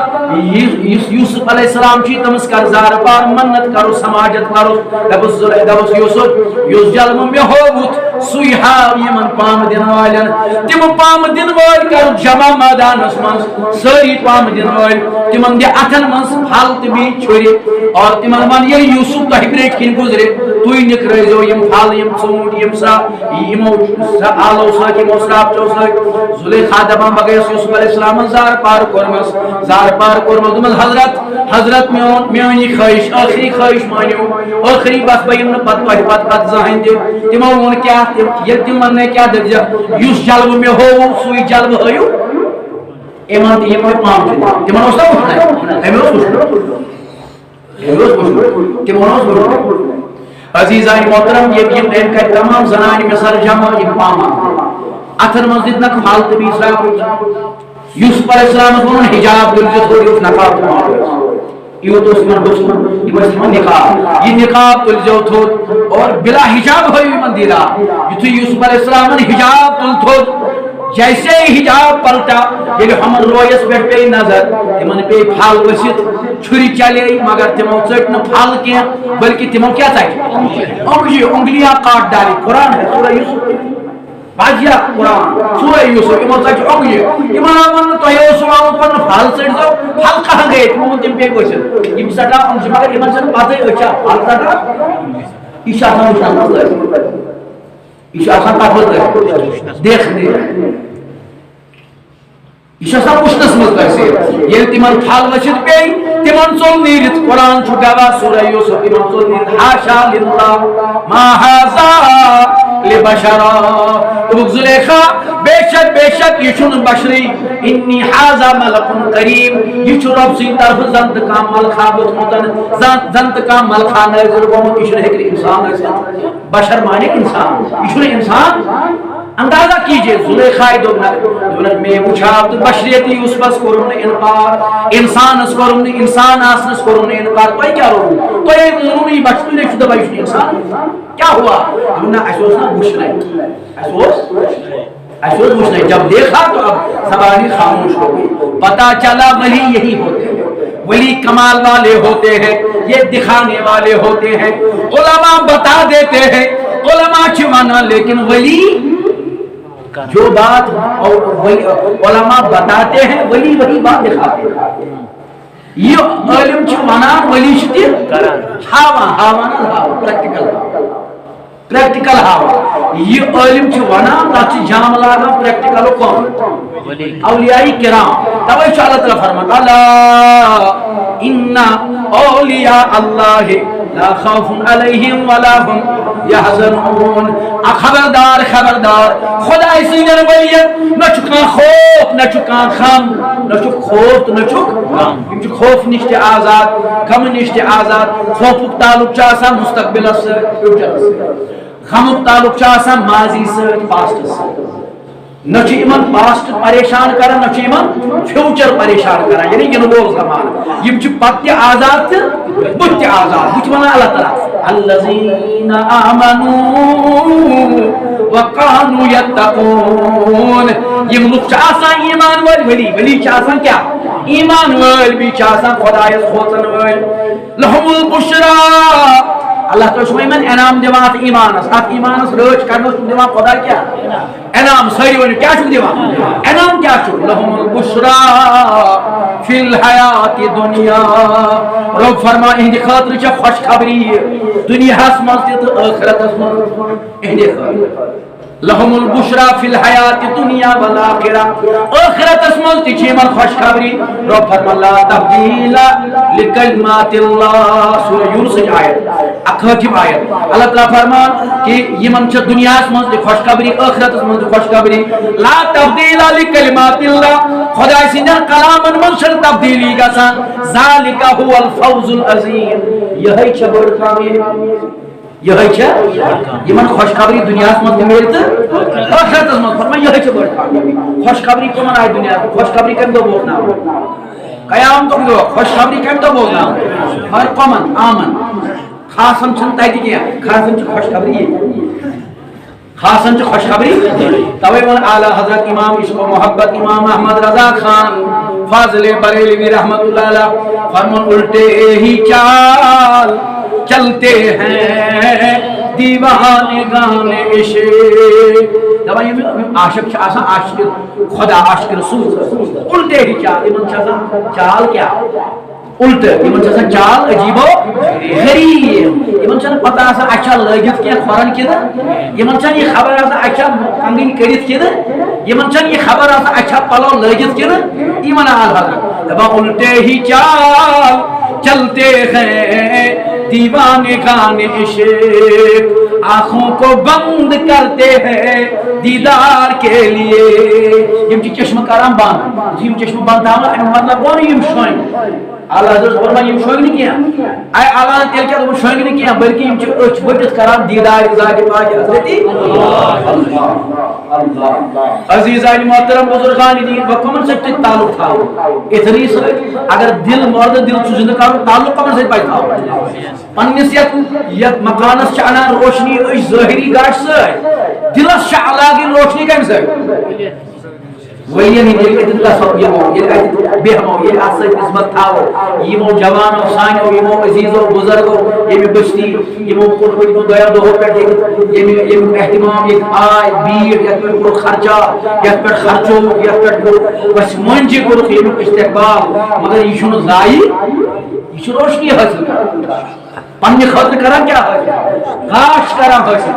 یوسف علیہ السلام چی تمس کر زار پار منت کرو سماجت کرو دبس یوسف یوس جلم میں ہوت سوی ہاو یمن پام دن والن تم پام دن وال کرو جمع میدان اسمان ساری پام دن وال تمن دے اتن منس پھل بھی چھوری اور تمن من یہ یوسف تو ہبریٹ کن گزرے توی نکرزو یم پھل یم ژوٗنٛٹھ یم سا یمو آلو سۭتۍ یمو سرابچو سۭتۍ زلیخا دپان بگیس یوسف علیہ السلام زار پار کورمس دوٚپمس حضرت میونی خواہش آخری خواہش مانیو آخری بس بہم نہ پتہ زہن تہ تمو وون کیا یل تم ون کیا دپزا یس جلب مے ہو سوی جلب ہیو ایمان یم پام تمن اوس نہ وچھنا تمن اوس وچھنا عزیزان محترم یہ کہ تمام زنان مثال جمع یہ پام اتن من دت نہ حالت بھی اسلام یوسف علیہ السلام کو حجاب دل سے تھوڑی نقاب یہ تو اسمن دوستن یہ اسمن نقاب یہ نقاب تل جو تھو اور بلا حجاب ہوئی مندیرا یہ تو یوسف علیہ السلام نے حجاب تل تھو جیسے حجاب پلٹا یہ ہمن رویس پہ پہ نظر تمن پہ پھل وسیت چھری چلے مگر تمو ژٹ نہ پھل کی بلکہ تمو کیا ژٹ انگلیاں کاٹ ڈالی قرآن ہے سورہ یوسف باجیا قرآن سورہ یوسف امام سچ اوگی امام من تو یوسف آو پن پھل ژٹ دو پھل کہاں گئے تم پہ کوئی یم سٹا مگر امام سن پتہ اچھا پھل سٹا عشاء آسان کت دیکھنے یہ وچنس مز کیسے یل تمن پھل وچت پی تمن ژول نیرت قرآن چھ گواہ سورہ یوسف تمن ژول نیرت حاشا للہ ما ھذا لبشر ابو زلیخا بے شک یہ چھن بشری انی ھذا ملک کریم یہ چھ رب سی طرف زنت کا ملکہ بتمتن زنت کا ملکہ نظر گومت یہ چھ انسان بشر مانے انسان یہ چھ انسان اندازہ کیجئے زلیخا دونک میں وچھاب تو بشریتی اس بس کرن انکار انسان اس کرن انسان آسنس کرن انکار تو کیا رو تو یہ مونوی بچتو نے شدہ بایشنی انسان کیا ہوا دونہ ایسوس نہ بوشنے ایسوس بوشنے جب دیکھا تو اب زبانی خاموش ہو گئی پتا چلا ولی یہی ہوتے ہیں ولی کمال والے ہوتے ہیں یہ دکھانے والے ہوتے ہیں علماء بتا دیتے ہیں علماء چھوانا لیکن ولی جو بات علماء بتاتے ہیں ولی وہی بات دکھاتے ہیں یہ علم چھوانان ولی شتی ہاوا پریکٹیکل ہاوا یہ علم چھوانان تاچی جام لاغا پریکٹیکل کون اولیاء کرام توئی چاہ اللہ تعالیٰ فرمات اللہ انہا اولیاء اللہ لا خوف علیہم ولا هم یحزنون خبردار خدا اسی نے ولیت نہ چکا خوف نہ چکا غم نہ چک خوف نہ چک غم یہ خوف نشتے آزاد غم نشتے آزاد خوف تعلق چاسا مستقبل سے غم تعلق چاسا ماضی سے پاسٹ سے نہ ایمن پاسٹ پریشان کرن نہ ایمن فیوچر پریشان کرن یعنی یہ وہ زمان یم چھ پتہ آزاد بت آزاد بت ونا اللہ تعالی الذين امنوا وكانوا يتقون یم لوگ چھ آسان ایمان ولی چھ آسان کیا ایمان ول بھی چھ آسان خدایس کھوتن ول لهم البشرى اللہ تعالیٰ چھو یمن انعام دِوان اتھ ایمانس، اتھ ایمانس رٲچھ کرنس چھُ دِوان خدا کیا انعام، سٲری ؤنِو کیا چھُ دِوان انعام کیا چھُ لہم البشرا فی الحیات دنیا رب فرما اہندِ خٲطرٕ چھےٚ خوشخبری دنیاہس منٛز تہِ تہٕ ٲخرتس منٛز اہندِ خٲطرٕ لہم البشرا فی الحیات دنیا والآخرہ آخرتس منٛز تہِ چھِ یِمن خوشخبری رب فرما لا تبدیل لکلمات اللہ سورہ یونسٕچ آیت 38 آیت اللہ تعالیٰ فرمان کہ یمن چھِ دنیاہس منٛز تہِ خوشخبری ٲخرتس منٛز تہِ خوشخبری لا تبدیل لکلمات اللہ خداے سٕنٛدٮ۪ن کلامن منٛز چھنہٕ تبدیلی گژھان ذالک هو الفوز العظیم یہے چھےٚ بٔڑ کامیٲبی یہے چھےٚ یمن خوشخبری دنیاہس منٛز تہِ میلہِ تہٕ ٲخرتس منٛز فرما یہے چھےٚ بٔڑ کامیٲبی خوشخبری کٕمن آیہِ دنیا خوشخبری کمہِ دۄہ بوزناوان قیامتُک دۄہ خوشخبری کمہِ دۄہ بوزناوان مگر کٕمن عامن خاصن چھنہٕ تتہِ کینٛہہ خاصن چھِ خوشخبری ییٚتہِ خاصن چھِ خوشخبری توے ووٚن اعلیٰ حضرت امام عشق و محبت امام احمد رضا خان فاضل بریلوی رحمت اللہ علیہ فرمان الٹے ہی چال چلتے ہیں دیوانے گانے عشق دپان عاشق چھِ آسان عاشق خدا عاشق رسول الٹے ہی چال یمن چھِ آسان چال کیا الٹہٕ یمن چھِ آسان چال عجیب و غریب یمن چھنہٕ پتہ آسان اَسہِ چھا لٲگِتھ کینٛہہ کھۄرن کِنہٕ یمن چھنہٕ یہِ خبر آسان اَسہِ چھا کنگٕنۍ کٔرِتھ کِنہٕ یمن چھنہٕ یہِ خبر آسان اَسہِ چھا پلو لٲگِتھ کِنہٕ ایمان اعلیٰ حضرت دپان الٹے ہی چال چلتے ہیں دیوانے گانے عشق آنکھوں کو بند کرتے ہیں دیدار کے لیے یم چھِ چشمہٕ کران بند یم چشمہٕ بند تھاوان امیُک مطلب گوٚو نہٕ یم شۄنٛگۍ اعلیٰ حضرت فرمان یم شۄنٛگۍ نہٕ کینٛہہ اے اعلیٰ تیٚلہِ کیٛاہ دوٚپُن شۄنٛگۍ نہٕ کینٛہہ بلکہِ یم چھِ أچھ ؤٹِتھ کران دیدار ذاتِ پاک حضرتی عزیزانہِ محترم بزرگانِ دین وۄنۍ کٕمن سۭتۍ تہِ تعلق تھاوُن اِتھنٕے سۭتۍ اگر دل مرد دل چھُ زِندٕ کرُن تعلق کٕمن سۭتۍ پزِ تھاوُن پننس یتھ مکانس چھِ انان روشنی أسۍ ظٲہری گاش سۭتۍ دلس چھِ علاگٕنۍ روشنی کمہِ سۭتۍ ورین ییٚلہِ أتٮ۪ن گژھو یِمو ییٚلہِ اَتہِ بیٚہمو ییٚلہِ اَتھ سۭتۍ نسبت تھاوو یِمو جوانو سانیو یِمو عزیزو بُزرگو ییٚمہِ بستی یِمو کوٚر پٔتمہِ دۄیو دۄہو پٮ۪ٹھ ییٚمیُک احتمام ییٚتہِ آے بیٖڑ یتھ پٮ۪ٹھ کوٚرُکھ خرچات یتھ پٮ۪ٹھ خرچووُکھ یتھ پٮ۪ٹھ کوٚر بس مٲنجہِ کوٚرُکھ ییٚمیُک استقبال مگر یہِ چھُنہٕ ضایہِ یہِ چھُ روشنی حٲصِل کران پننہِ خٲطرٕ کران کیٛاہ حٲصِل گاش کران حٲصِل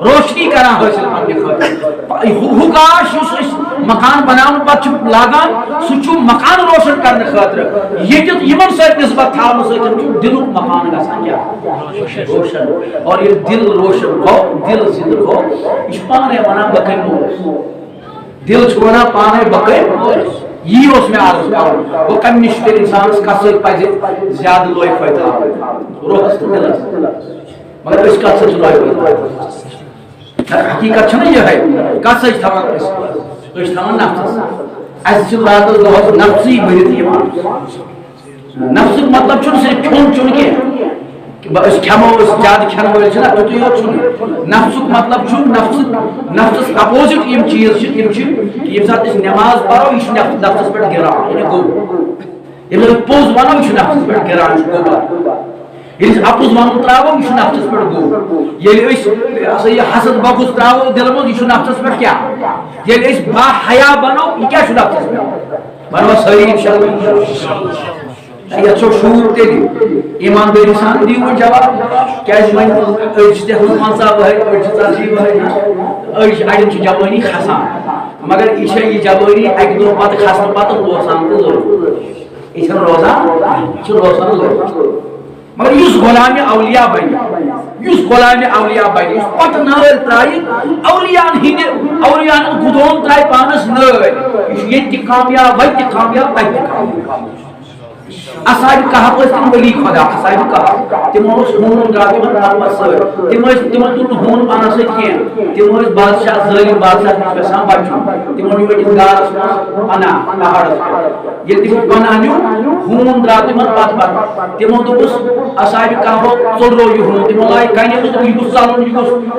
روشنی کران حٲصِل پننہِ خٲطرٕ ہُہ گاش یُس أسۍ مکان بناونہٕ پتہٕ چھُ لاگان سُہ چھُ مکان روشن کرنہٕ خٲطرٕ ییٚتٮ۪تھ یِمن سۭتۍ نسبت تھاونہٕ سۭتۍ چھُ دلُک مکان گژھان کیٛاہ روشن اور ییٚلہِ دل روشن گوٚو دل زِندٕ گوٚو یہِ چھُ پانے ونان بہٕ کٔمۍ مول دل چھُ ونان پانے بہٕ کٔمۍ یی اوس مےٚ عرض کرُن گوٚو کمہِ نِش تیٚلہِ انسانس کتھ سۭتۍ پزِ زیادٕ لوے فٲیدٕ تھاوُن روحس تہٕ دلس مگر أسۍ کتھ سۭتۍ چھِ لوے فٲیدٕ حقیقت چھنہ یِہے کتھ سۭتۍ چھِ تھاوان أسۍ چھِ تھاوان نفسس اَسہِ چھِ راتس دۄہس نفسٕے بٔرِتھ یِوان نفسُک مطلب چھُنہٕ صرف کھیوٚن چیوٚن کینٛہہ أسۍ کھٮ۪مو أسۍ زیادٕ کھٮ۪نہٕ وٲلۍ چھِنہ تیُتُے یوت چھُنہٕ نفسُک مطلب چھُ نفسس اپوزِٹ یِم چیٖز چھِ تِم چھِ ییٚمہِ ساتہٕ أسۍ نٮ۪ماز پرو یہِ چھُ نفسس پٮ۪ٹھ گِران یعنی گوٚو ییٚمہِ ساتہٕ پوٚز ونو یہِ چھُ نفسس پٮ۪ٹھ گِران یہِ چھُ گوٚو ییٚلہِ أسۍ اپُز ونُن تراوو یہِ چھُ نفسس پٮ۪ٹھ گوٚو ییٚلہِ أسۍ یہِ حسد بغض تراوو دلہٕ منٛز یہِ چھُ نفسس پٮ۪ٹھ کیٛاہ ییٚلہِ أسۍ با حیا بنو یہِ کیٛاہ چھُ نفسس پٮ۪ٹھ ونوا سٲری انشاءاللہ یتھ چھو شوٗر تیٚلہِ ایٖماندٲری سان دِیِو وۄنۍ جواب کیٛازِ وۄنۍ أڑۍ چھِ تتھ منٛز 15 ؤہرۍ أڑۍ چھِ 40 ؤہرۍ أڑۍ چھِ اڑٮ۪ن چھِ جوٲنی کھسان مگر یہِ چھےٚ یہِ جوٲنی اکہِ دۄہ پتہٕ کھسنہٕ پتہٕ روزان تہٕ ضروٗر یہِ چھنہٕ روزان یہِ چھِ روزان ضروٗر مگر یُس غلامِ اولیاء بنہِ یُس غلامِ اولیاء بنہِ یُس پتہٕ نٲلۍ ترایہِ اولیاءن ہٕنٛدِ اولیاءن گُدون ترایہِ پانس نٲلۍ یہِ چھُ ییٚتہِ تہِ کامیاب وتہِ تہِ کامیاب تتہِ تہِ کامیاب اصحاب کہف ٲسۍ تِم ولی خدا اصحاب کہف تِمو اوس ہوٗن درٛاو تِمن رحمت سۭتۍ تِمن تُل نہٕ ہوٗن پانس سۭتۍ کینٛہہ تِم ٲسۍ بادشاہ ظٲلِم بادشاہ نِش گژھان بچُن تِمو نیوٗ أکِس غارس منٛز پناہ پہاڑس پٮ۪ٹھ ییٚلہِ تِمو پناہ نیوٗ ہوٗن درٛاو تِمن پتہٕ تِمو دوٚپُس اصحاب کہفو ژوٚلرو یہِ ہوٗن تِمو لاگہِ کنہِ یہِ گوٚژھ ژلُن یہِ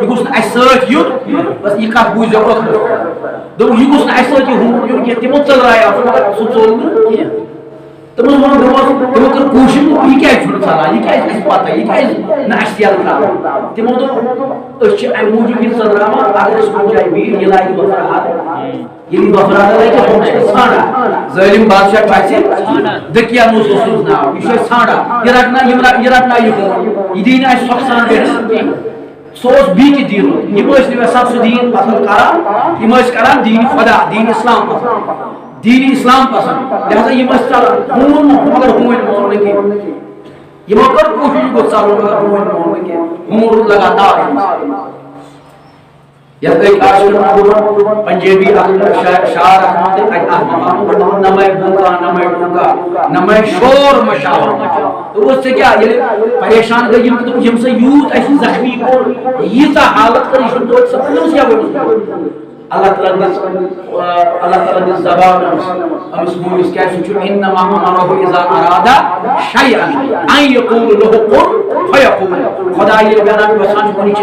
گوٚژھ نہٕ اسہِ سۭتۍ یُن بس یہِ کتھ بوٗززیو ٲخرس دوٚپُکھ یہِ گوٚژھ نہٕ اسہِ سۭتۍ یہِ ہوٗن یُن کینٛہہ تِمو ژٔلرایاو سُہ مگر سُہ ژوٚل نہٕ کینٛہہ تمو کر کوشش یہ کیا ژلان یہ کیا پتہ یہ کیا نشتیل ترا تمو دوپ ام موجود یہ ژلراوان اگر کن جائے بیر یہ لاگہ بفراد یہ بفراد لگہ ہم ژھانڈا ظالم بادشاہ پھسہِ دقیانوس اوسُس ناو یہ ژھانڈا یہ رٹنا یہ دین سۄکسان بیٹھس سو بیچ دین یہ سب سہ دین پسند کران دین خدا دین اسلام پسند دین اسلام پسند لہذا یہ چلان ہون مگر ہون مون کی یہ کر کوشش گو چلو مگر ہون مون کی ہون لگاتار یہ ایک عاشق پنجابی شاعر احمد نمے شور مشاور تو اس سے کیا یہ پریشان گئی یم سے یوت اس زخمی کو یہ حالت کر یہ تو سب کیا اللہ تعالیٰ نے زبان امس مولس کیا سوچو انما امره اذا اراد شيئا ان يقول له كن فيكون خدا یہ بیان وسان کوئی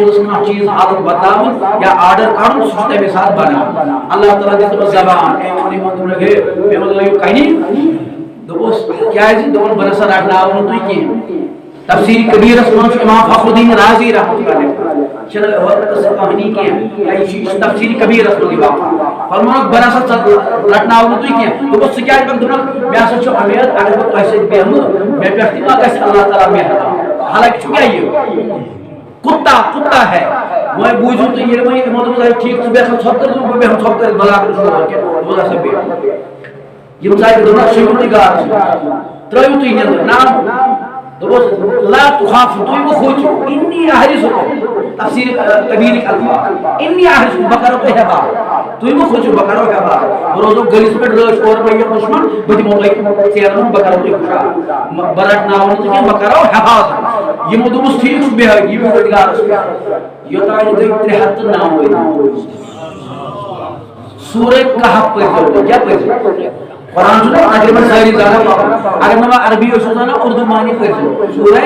چیز حالت بتاون یا آرڈر کرن سوچ تمے ساتھ بنا اللہ تعالیٰ نے زبان ایمانی مندر لگے میں مطلب کہیں دوست کیا ہے دون برسا رکھنا اون تو کی تفسیر کبیر اسمان امام فخر الدین رازی رحمۃ اللہ علیہ چلو اور کہانی کی تفسیر کبیر اسمان کی بات فرمان براست رٹنا ہو تو کیا تو بس کیا ہے دونوں میں سوچو امید اگر تو ایسے بے ہم میں پہتی ما کہ اللہ تعالی میں حالانکہ کیا یہ کتا ہے میں بوجھوں تو یہ میں مطلب ٹھیک تو بیٹھ چھپ کر دوں میں چھپ کر بلا کر کے بولا سب یہ مزاج دونوں شیخ گار ترایو تو یہ نام لا تخاف تو بخوت اني احرسكم تفسیر کبیر الفاظ اني احرسكم بقرہ تو ہے بات تو بخوت بقرہ ہے بات روزو گلیس پہ رش اور بھائی دشمن بدی مولا چیرن بقرہ تو خوشا برٹ ناو تو کہ بقرہ حفاظ یہ مدوس ٹھیک بہ یہ ودگار یہ ترائی گئی 73 سورہ کہف پڑھ کیا پڑھ قرآن سنو اگر میں ساری زیادہ اگر میں عربی ہو سنا اردو معنی پڑھ سورہ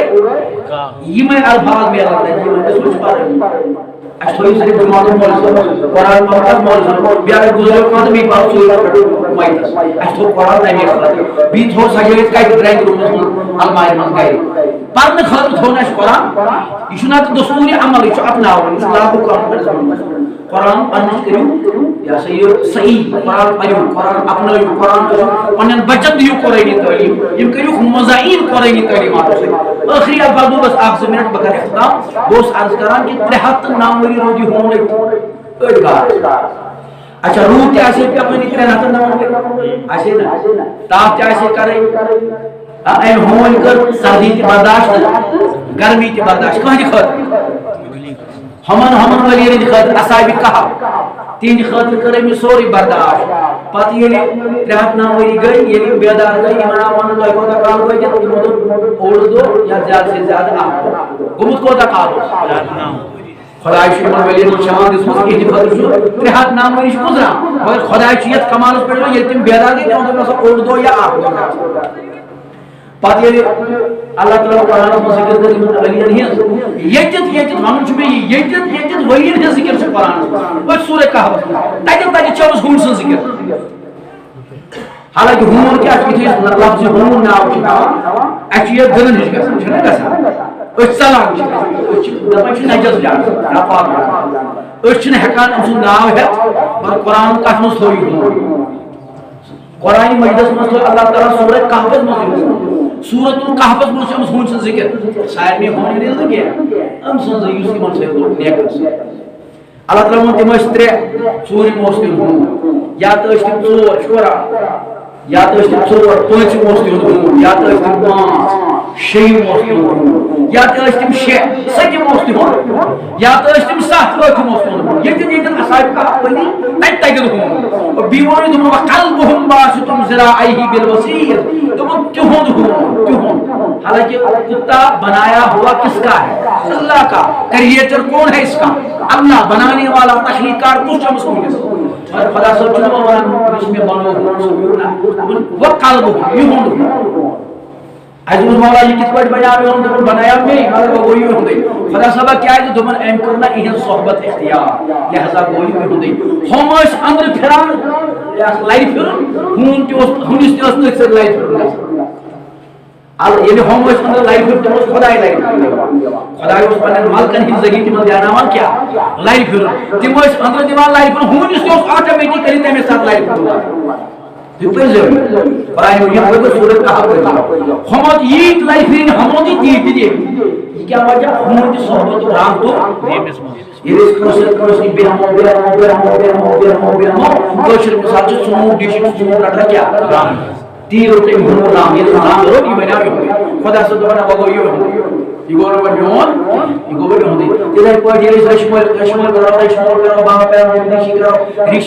یہ میں الفاظ میں لگتا ہے یہ میں سوچ پا رہی ہوں اشتوئی سے دماغ مول قرآن مطلب مول بیا گزرے کو تو بھی بات سوئی مائتس اشتو قرآن نہیں کرتا بھی تھوڑ سجے کا ڈرائنگ روم المائر من گئے پڑھنے خاطر تھوڑا قرآن یہ شنا تو دستوری عمل یہ اپنا ہو لاگو کرنا قرآن پڑھنے کریو یا صحیح قرآن پڑھو قرآن اپنائیو قرآن پنن بچن دیو قرآنی تعلیم یم کریو مزائین قرآنی تعلیمات سے آخری الفاظ بس آپ سے منٹ بکر اختتام بوس عرض کران کہ 73 ناموری روزی ہونے ادگار اچھا روح کیا سے کیا اپنی 73 ناموری ایسے نا تاپ کیا سے کرے این ہون کر سردی کی برداشت گرمی کی برداشت کہاں دکھاتے ہمن ولی خاطر اصحاب کہا تین خاطر کرے میں سوری برداشت پتہ یہ 73 ناموری گئی یہ بیدار گئی ایمان مان تو کو تا کال گئی کہ مدد اوڑ دو یا زیادہ سے زیادہ آپ گمت کو تا کال خدا شمن ولی شان اس کو کی خاطر 73 ناموری گزرا مگر خدا چیت کمال اس پر یہ تم بیدار گئی تو اوڑ دو یا آپ پتہ یہ اللہ تعالیٰ قرآن میں ذکر کریں علی نہیں یجت ون چھ یجت ولی ہن ذکر چھ قرآن وہ سورہ کہف تاکہ چوبس ہون سن ذکر حالانکہ ہون کیا چھ لفظ ہون ناو چھ اچھی دلن ہش گژھان چھ نہ گژھان اس سلام چھ دپان چھ نجس جان ناپاک اس چھ ہکان اس ناو ہت پر قرآن کتھ مس تھوئی ہون قرآن مجلس میں اللہ تعالیٰ سورہ کہف میں سورۃ الکہف میں ہم ہون سے ذکر شاید میں ہونے نہیں لگے ہم سن یوز کی من سے نیکس اللہ تعالیٰ من تم ترے ژوٗرِ موسم ہون یا تو تم ژور شورا یا تو تم ژور پانچ موسم ہون یا تو تم پانچ شیٚیہِ موسم ہون یا تو تم شےٚ سَتہِ موسم ہون یا تو تم سَتھ ٲٹھِ موسم ہون ییٚتٮ۪ن اصحاب کہف پٔرِو تتہِ تگن ہون بیٚیہِ ووٚن وقلبهم باسط ذراعیه بالوسیل تم تہنٛد ہون حالانکہ کتا بنایا ہوا کس کا ہے اللہ کا کریٹر کون ہے اس کا اللہ بنانے والا تخلیقات کچھ ہم اس اور خدا صاحب چلو اس میں بنو وہ قلب یہون حضور مولا یہ کت پٹ بنایا میں مگر وہ وہی ہوں گئی خدا صاحب کیا ہے دمن ایم کرنا یہ صحبت اختیار لہذا وہی ہوں گئی ہم اس اندر پھران لائی پھرن ہون تی اس لائی پھرن یعنی ہم اس اندر لائف تم خدای لائف خدای اس پنن ملکن ہن زندگی تم دیاناوان کیا لائف تم اس اندر دیوان لائف ہون اس آٹومیٹکلی تمے ساتھ لائف یہ پہلے پرائم یہ وہ صورت کہا ہم یہ لائف ہم دی دی یہ کیا وجہ ہم دی صحبت رام تو یہ اس کروس بیرمو کوشر مثال سمو ڈش سمو رٹا کیا تیر تے ہمو نام یہ نام رو یہ بنا خدا سے دونا بگو یہ گور وڈون یہ گور وڈون دی تے کوئی یہ شمول کرو با پہ ریش